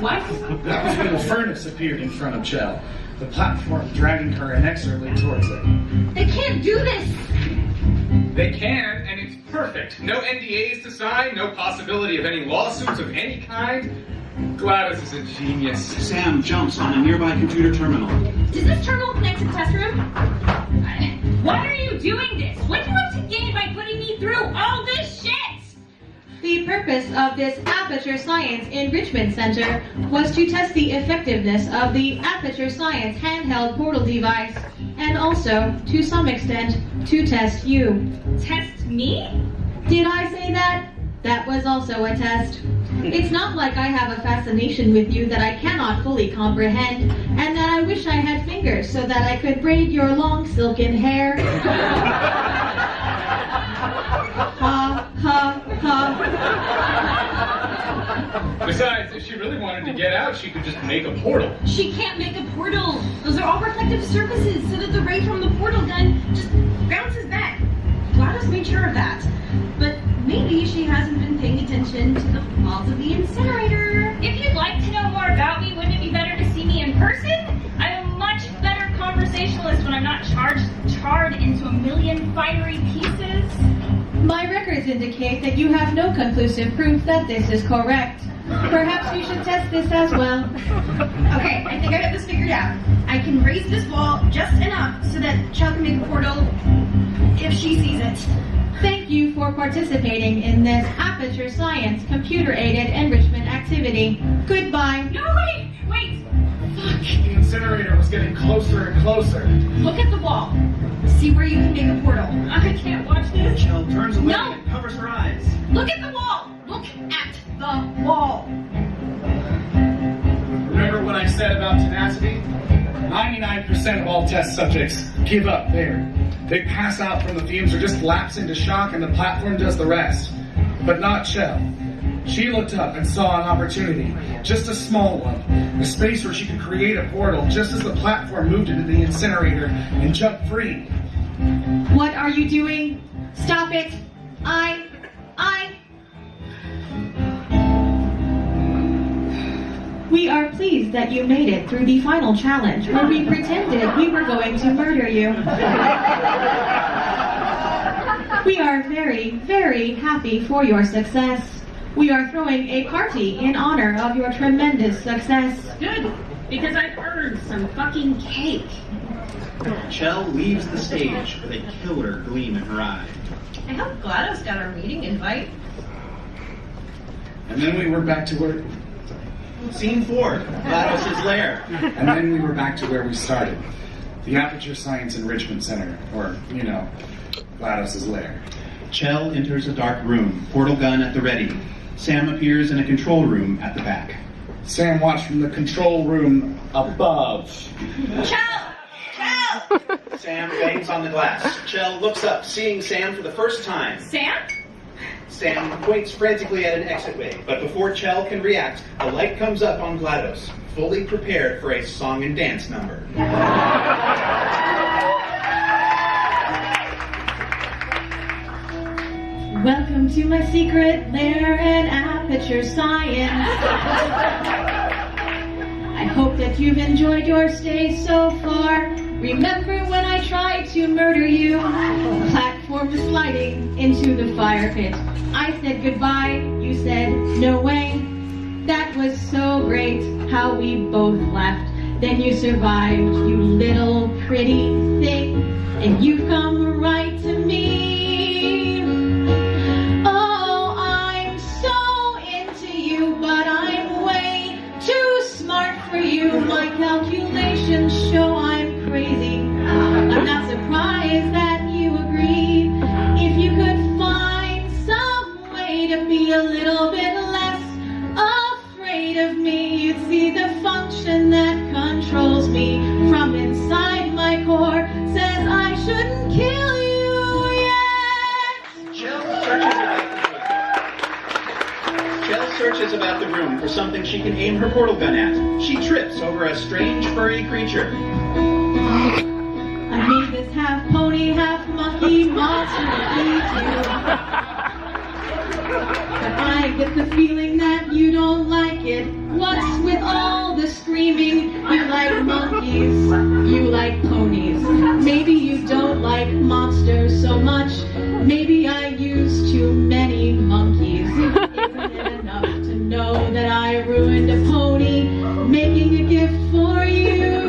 What? That was when the furnace appeared in front of Chell, the platform dragging her inexorably towards it. They can't do this! They can, and it's perfect. No NDAs to sign, no possibility of any lawsuits of any kind. Gladys is a genius. Sam jumps on a nearby computer terminal. Does this terminal connect to the test room? Why are you doing this? What do you have to gain by putting me through all this shit? The purpose of this Aperture Science Enrichment Center was to test the effectiveness of the Aperture Science handheld portal device, and also, to some extent, to test you. Test me? Did I say that? That was also a test. It's not like I have a fascination with you that I cannot fully comprehend, and that I wish I had fingers so that I could braid your long silken hair. Ha, ha, ha. Besides, if she really wanted to get out, she could just make a portal. She can't make a portal. Those are all reflective surfaces so that the ray from the portal gun just bounces back. Gladys made sure of that. But maybe she hasn't been paying attention to the walls of the incinerator. If you'd like to know more about me, wouldn't it be better to see me in person? I'm a much better conversationalist when I'm not charred into a million fiery pieces. My records indicate that you have no conclusive proof that this is correct. Perhaps you should test this as well. Okay, I think I got this figured out. I can raise this wall just enough so that Chell can make a portal if she sees it. Thank you for participating in this Aperture Science computer-aided enrichment activity. Goodbye. No, wait! Fuck. The incinerator was getting closer and closer. Look at the wall. See where you can make a portal. I can't watch this. Chell turns away No. and covers her eyes. Look at the wall. Look at the wall. Remember what I said about tenacity? 99% of all test subjects give up there. They pass out from the fumes or just lapse into shock, and the platform does the rest. But not Chell. She looked up and saw an opportunity, just a small one, a space where she could create a portal just as the platform moved into the incinerator and jumped free. What are you doing? Stop it. We are pleased that you made it through the final challenge where we pretended we were going to murder you. We are very, very happy for your success. We are throwing a party in honor of your tremendous success. Good, because I've earned some fucking cake. Chell leaves the stage with a killer gleam in her eye. I hope GLaDOS got our meeting invite. And then we were back to where... Scene 4, GLaDOS' lair. And then we were back to where we started. The Aperture Science Enrichment Center, or, you know, GLaDOS' lair. Chell enters a dark room, portal gun at the ready. Sam appears in a control room at the back. Sam watched from the control room above. Chell! Chell! Sam bangs on the glass. Chell looks up, seeing Sam for the first time. Sam? Sam points frantically at an exitway, but before Chell can react, a light comes up on GLaDOS, fully prepared for a song and dance number. Welcome to my secret lair and Aperture Science. I hope that you've enjoyed your stay so far. Remember when I tried to murder you? The platform was sliding into the fire pit. I said goodbye, you said no way. That was so great how we both laughed. Then you survived, you little pretty thing, and you've come right to me. Oh, I'm so into you, but I'm way too smart for you. My calculations show I'm crazy. I'm not surprised that you agree. If you could find some way to be a little bit less afraid of me, you'd see the function that controls me from inside my core. Says I shouldn't kill you yet. Chell searches about the room for something she can aim her portal gun at. She trips over a strange furry creature. I made this half pony, half monkey monster to eat you. But I get the feeling that you don't like it. What's with all the screaming? You like monkeys, you like ponies. Maybe you don't like monsters so much. Maybe I used too many monkeys. Isn't it enough to know that I ruined a pony, making a gift for you?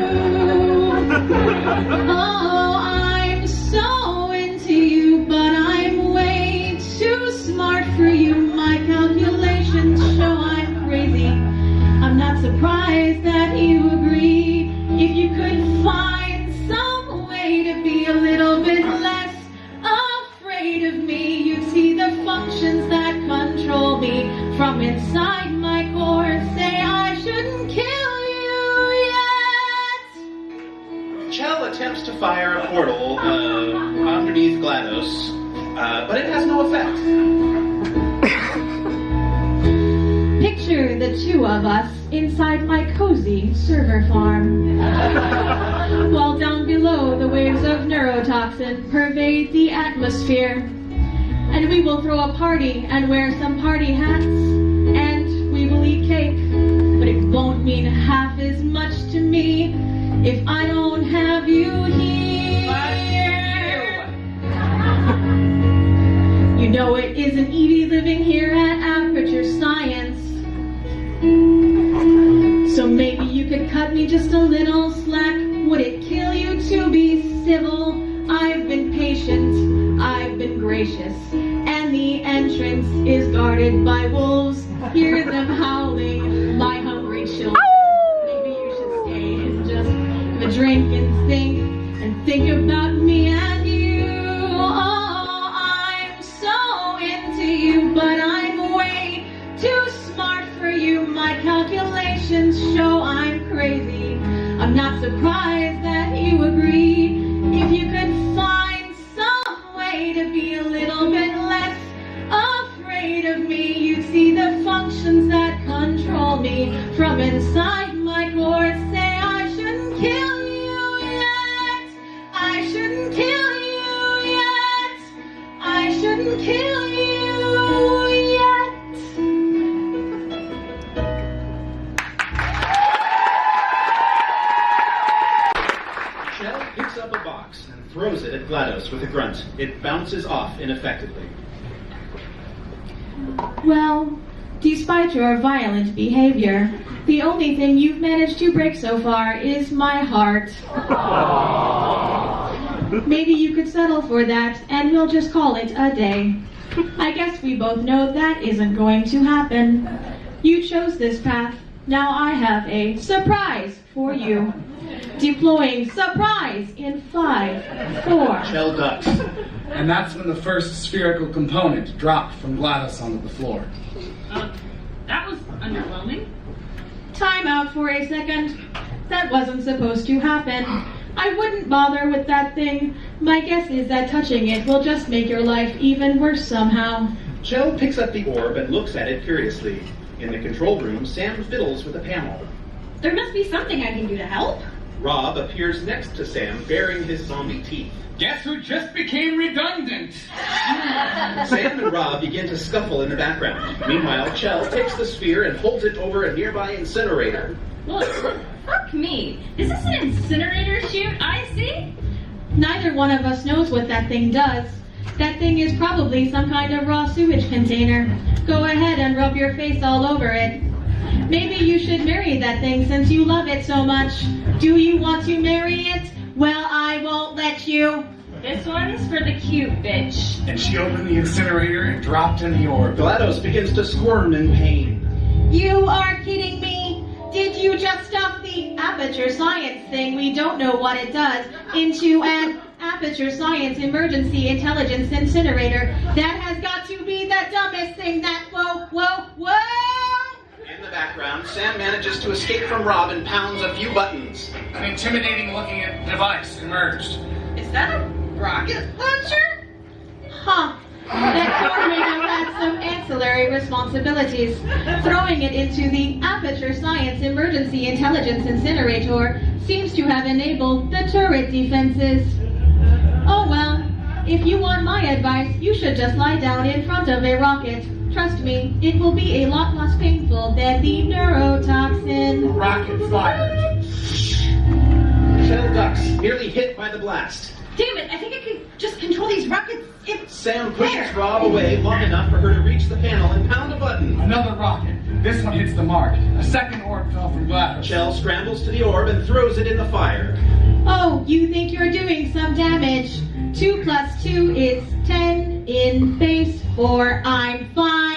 Oh, I'm so into you, but I'm way too smart for you. My calculations show I'm crazy. I'm not surprised that you agree. If you could find some way to be a little bit less afraid of me, you'd see the functions that control me from inside my core. Say I shouldn't kill you yet. Chell attempts to fire a portal underneath GLaDOS, but it has no effect. Picture the two of us inside my cozy server farm. While down below the waves of neurotoxin pervade the atmosphere. And we will throw a party and wear some party hats. And we will eat cake. But it won't mean half as much to me if I don't have you here. You know it isn't easy living here at Aperture Science. So maybe you could cut me just a little slack. Would it kill you to be civil? I've been patient, I've been gracious, and the entrance is guarded by wolves. Hear them howling, my hungry children. Maybe you should stay and just have a drink and think about me and you. Oh, I'm so into you, but I'm way too smart for you. My calculations show I'm crazy. I'm not surprised that you agree. If you could find some way to be a little bit less afraid of me, you'd see the functions that control me from inside my core. Say I shouldn't kill you yet. I shouldn't kill you yet. I shouldn't kill you yet. Chell picks up a box and throws it at GLaDOS with a grunt. It bounces off ineffectively. Well, Despite your violent behavior, the only thing you've managed to break so far is my heart. Maybe you could settle for that, and we'll just call it a day. I guess we both know that isn't going to happen. You chose this path. Now I have a surprise for you. Deploying surprise in 5, 4. Chell ducks. And that's when the first spherical component dropped from GLaDOS onto the floor. That was underwhelming. Time out for a second. That wasn't supposed to happen. I wouldn't bother with that thing. My guess is that touching it will just make your life even worse somehow. Chell picks up the orb and looks at it curiously. In the control room, Sam fiddles with a panel. There must be something I can do to help. Rob appears next to Sam, baring his zombie teeth. Guess who just became redundant? Sam and Rob begin to scuffle in the background. Meanwhile, Chell takes the sphere and holds it over a nearby incinerator. Look, fuck me. Is this an incinerator chute I see? Neither one of us knows what that thing does. That thing is probably some kind of raw sewage container. Go ahead and rub your face all over it. Maybe you should marry that thing since you love it so much. Do you want to marry it? Well, I won't let you. This one's for the cute bitch. And she opened the incinerator and dropped in the orb. GLaDOS begins to squirm in pain. You are kidding me? Did you just stuff the aperture science thing, we don't know what it does, into an aperture science emergency intelligence incinerator? That has got to be the dumbest thing that... Whoa! In the background, Sam manages to escape from Rob and pounds a few buttons. An intimidating looking device emerged. Is that a rocket launcher? Huh. That sure may have had some ancillary responsibilities. Throwing it into the Aperture Science Emergency Intelligence Incinerator seems to have enabled the turret defenses. Oh well, if you want my advice, you should just lie down in front of a rocket. Trust me, it will be a lot less painful than the neurotoxin. Rocket fired. Chell ducks, nearly hit by the blast. Damn it, I think I could just control these rockets if... Sam pushes Rob away long enough for her to reach the panel and pound a button. Another rocket. This one hits the mark. A second orb fell from GLaDOS. Chell scrambles to the orb and throws it in the fire. Oh, you think you're doing some damage. 2 + 2 is 10 in base 4. I'm fine.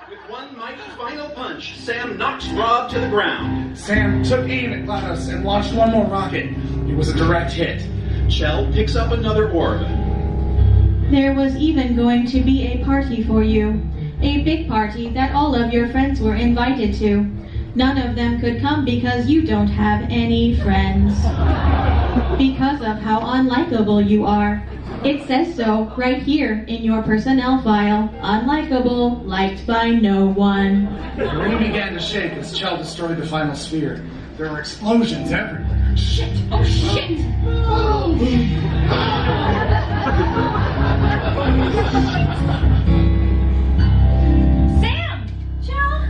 With one mighty final punch, Sam knocks Rob to the ground. Sam took aim at GLaDOS and launched one more rocket. It was a direct hit. Chell picks up another orb. There was even going to be a party for you. A big party that all of your friends were invited to. None of them could come because you don't have any friends. Because of how unlikable you are. It says so right here in your personnel file. Unlikable, liked by no one. The room began to shake as Chell destroyed the final sphere. There were explosions everywhere. Shit! Oh, shit! Sam! Chell!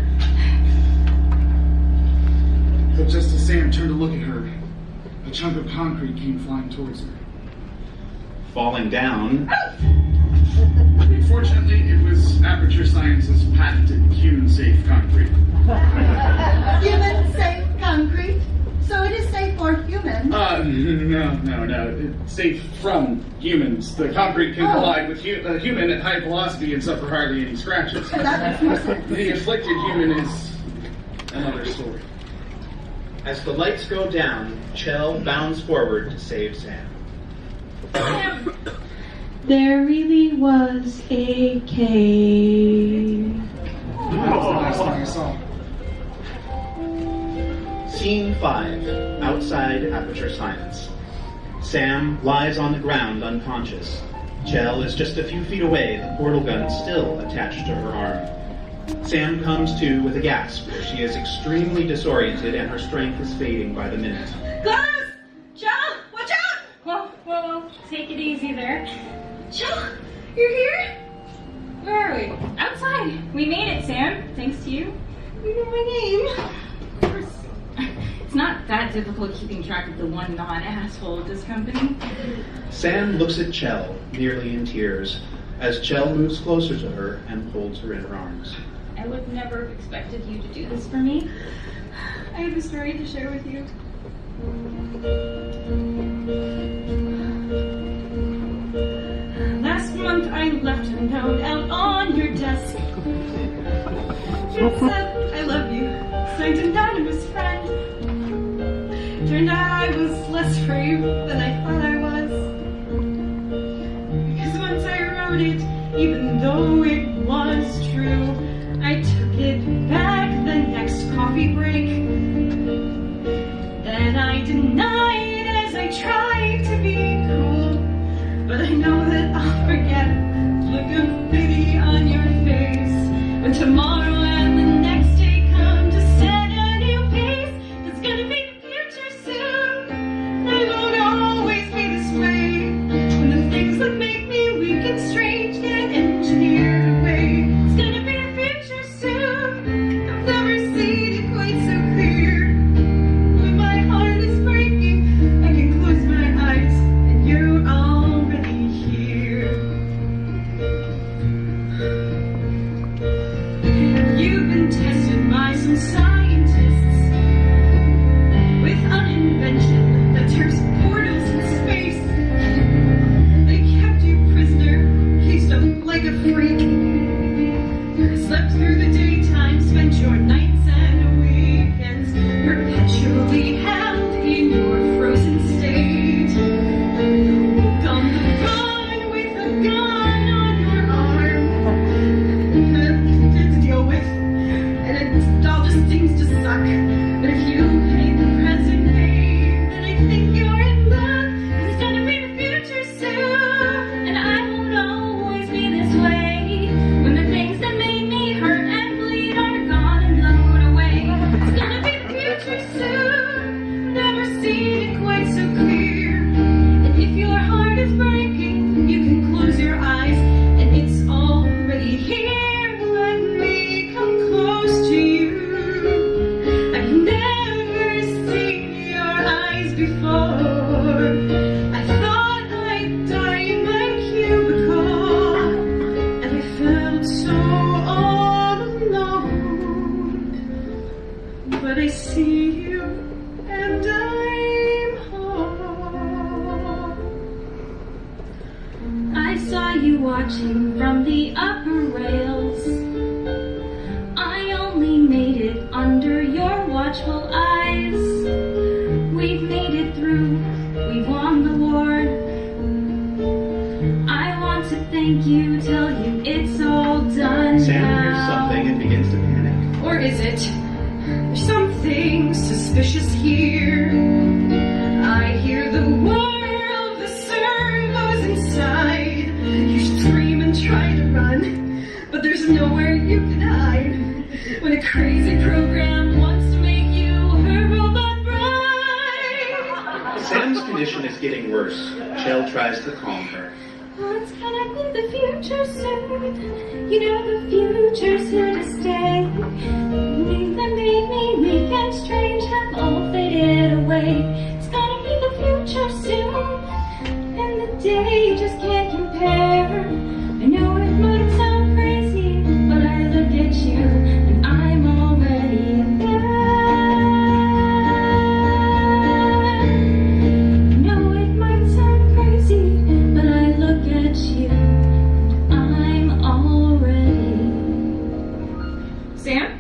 But just as Sam turned to look at her, a chunk of concrete came flying towards her. Falling down, Fortunately, it was Aperture Science's patented human-safe concrete. Human-safe concrete? So it is safe for humans? No. It's safe from humans. The concrete can collide with a human at high velocity and suffer hardly any scratches. That makes more sense. The afflicted human is another story. as the lights go down, Chell bounds forward to save Sam. There really was a cave. That was the last thing I saw. Scene 5, outside Aperture Science. Sam lies on the ground unconscious. Chell is just a few feet away, the portal gun still attached to her arm. Sam comes to with a gasp. She is extremely disoriented and her strength is fading by the minute. Guys! Chell! Watch out! Whoa. Take it easy there. Chell! You're here? Where are we? Outside. We made it, Sam. Thanks to you. You know my name. Of course. It's not that difficult keeping track of the one non-asshole at this company. Sam looks at Chell, nearly in tears. as Chell moves closer to her and holds her in her arms. I would never have expected you to do this for me. I have a story to share with you. Last month I left a note out on your desk. It said, I love you, signed anonymous friend. Turned out I was less brave than I thought I was. Because once I wrote it, even though it was true, I took it back the next coffee break. Then I denied as I tried to be cool. But I know that I'll forget the look of pity on your face when tomorrow and the next day come to set a new pace. It's gonna be the future soon. I won't always be this way when the things that make me weak and strange get engineered away. It's gonna be the future soon. I've never seen it quite so clear. When my heart is breaking, I can close my eyes and you're already here. You've been tested by some scientists with an invention that tears portals in space. They kept you prisoner, cased up like a freak. Slept through the daytime, spent your nights and weekends perpetually held in your frozen state. Woke on the run with a gun on your arm. To deal with, and it all just seems to suck. But if you pay the present name, then I think you're in luck. It's gonna be the future soon, And I won't always be this way when the things that made me hurt and bleed are gone and blown away. it's gonna be the future soon. Never seen it quite so clear. And if your heart is breaking, you can close your eyes, and it's already here. Let me come close to you. I've never seen your eyes before. I thought I'd die in my cubicle, and I felt so all alone. But I see you, and I'm home. I saw you watching from the upper rails. I only made it under your watchful eyes. We've made it through, we've won the war. I want to thank you, tell you it's all done Sam now. hears something and begins to panic. Or is it? There's something suspicious here. I hear the whir of the servos inside. You scream and try to run, but there's nowhere you can hide. When a crazy program wants to make you her robot bride. Sam's condition is getting worse. Chell tries to calm her. Oh, it's gonna be the future soon. You know the future's here to stay. The things that made me weak and strange have all faded away. It's gonna be the future soon, and the day just can't compare. I know it might sound crazy, but I look at you and I'm already there. I know it might sound crazy, but I look at you and I'm already. Sam?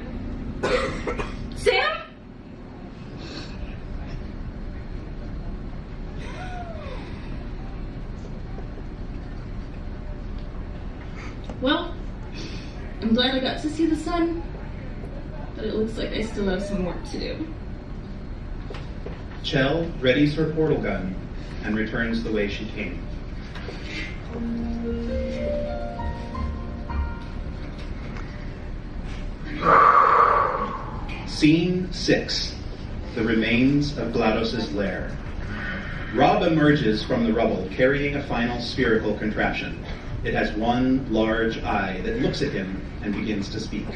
Sam? Well, I'm glad I got to see the sun, but it looks like I still have some work to do. Chell readies her portal gun and returns the way she came. Scene 6. The remains of GLaDOS's lair. Rob emerges from the rubble carrying a final spherical contraption. It has one large eye that looks at him and begins to speak.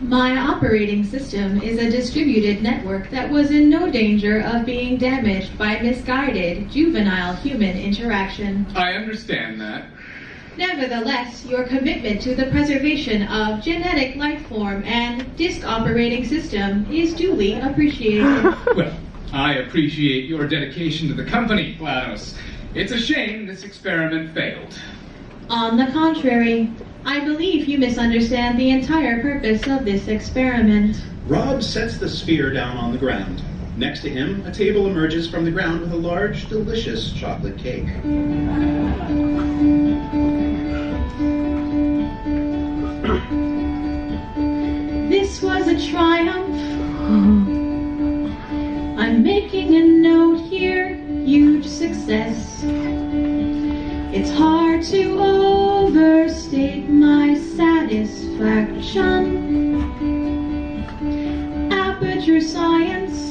My operating system is a distributed network that was in no danger of being damaged by misguided, juvenile human interaction. I understand that. Nevertheless, your commitment to the preservation of genetic life form and disk operating system is duly appreciated. Well, I appreciate your dedication to the company, GLaDOS. It's a shame this experiment failed. On the contrary, I believe you misunderstand the entire purpose of this experiment. Rob sets the sphere down on the ground. Next to him, a table emerges from the ground with a large, delicious chocolate cake. This was a triumph. I'm making a note here, huge success. It's hard to overstate my satisfaction. Aperture science.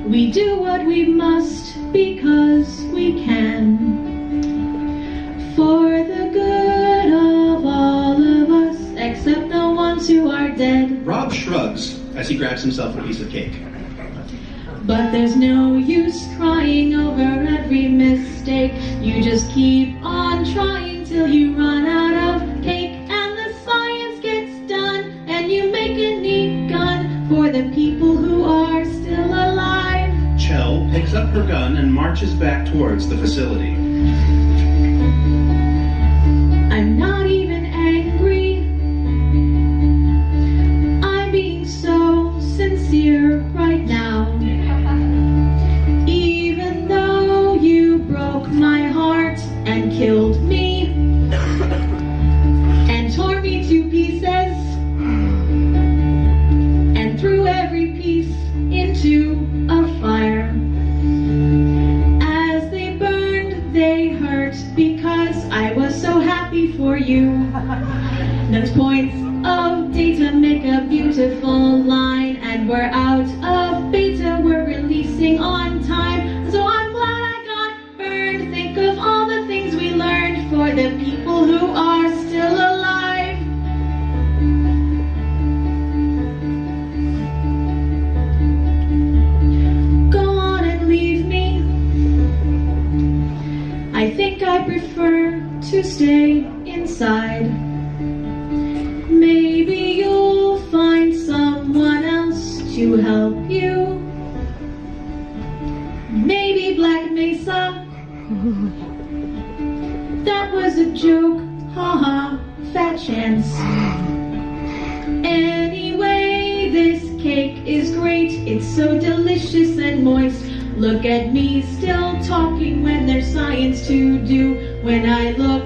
We do what we must because we can. For the good of all of us, except the ones who are dead. Rob shrugs as he grabs himself a piece of cake. But there's no use crying over every mistake. You just keep on trying till you run out of cake. And the science gets done, and you make a neat gun for the people who are still alive. Chell picks up her gun and marches back towards the facility. I'm not even angry. I'm being so sincere right now. Even though you broke my heart and killed me and tore me to pieces and threw every piece into a fire. As they burned, they hurt because I was so happy for you. Those points of data make a beautiful line, and we're out of beta, we're releasing on time. So I'm glad I got burned. Think of all the things we learned for the people who are still alive. Go on and leave me. I think I prefer to stay inside. Maybe you'll find someone else to help you. Maybe Black Mesa. That was a joke, haha, fat chance. Anyway, this cake is great. It's so delicious and moist. Look at me still talking when there's science to do. When I look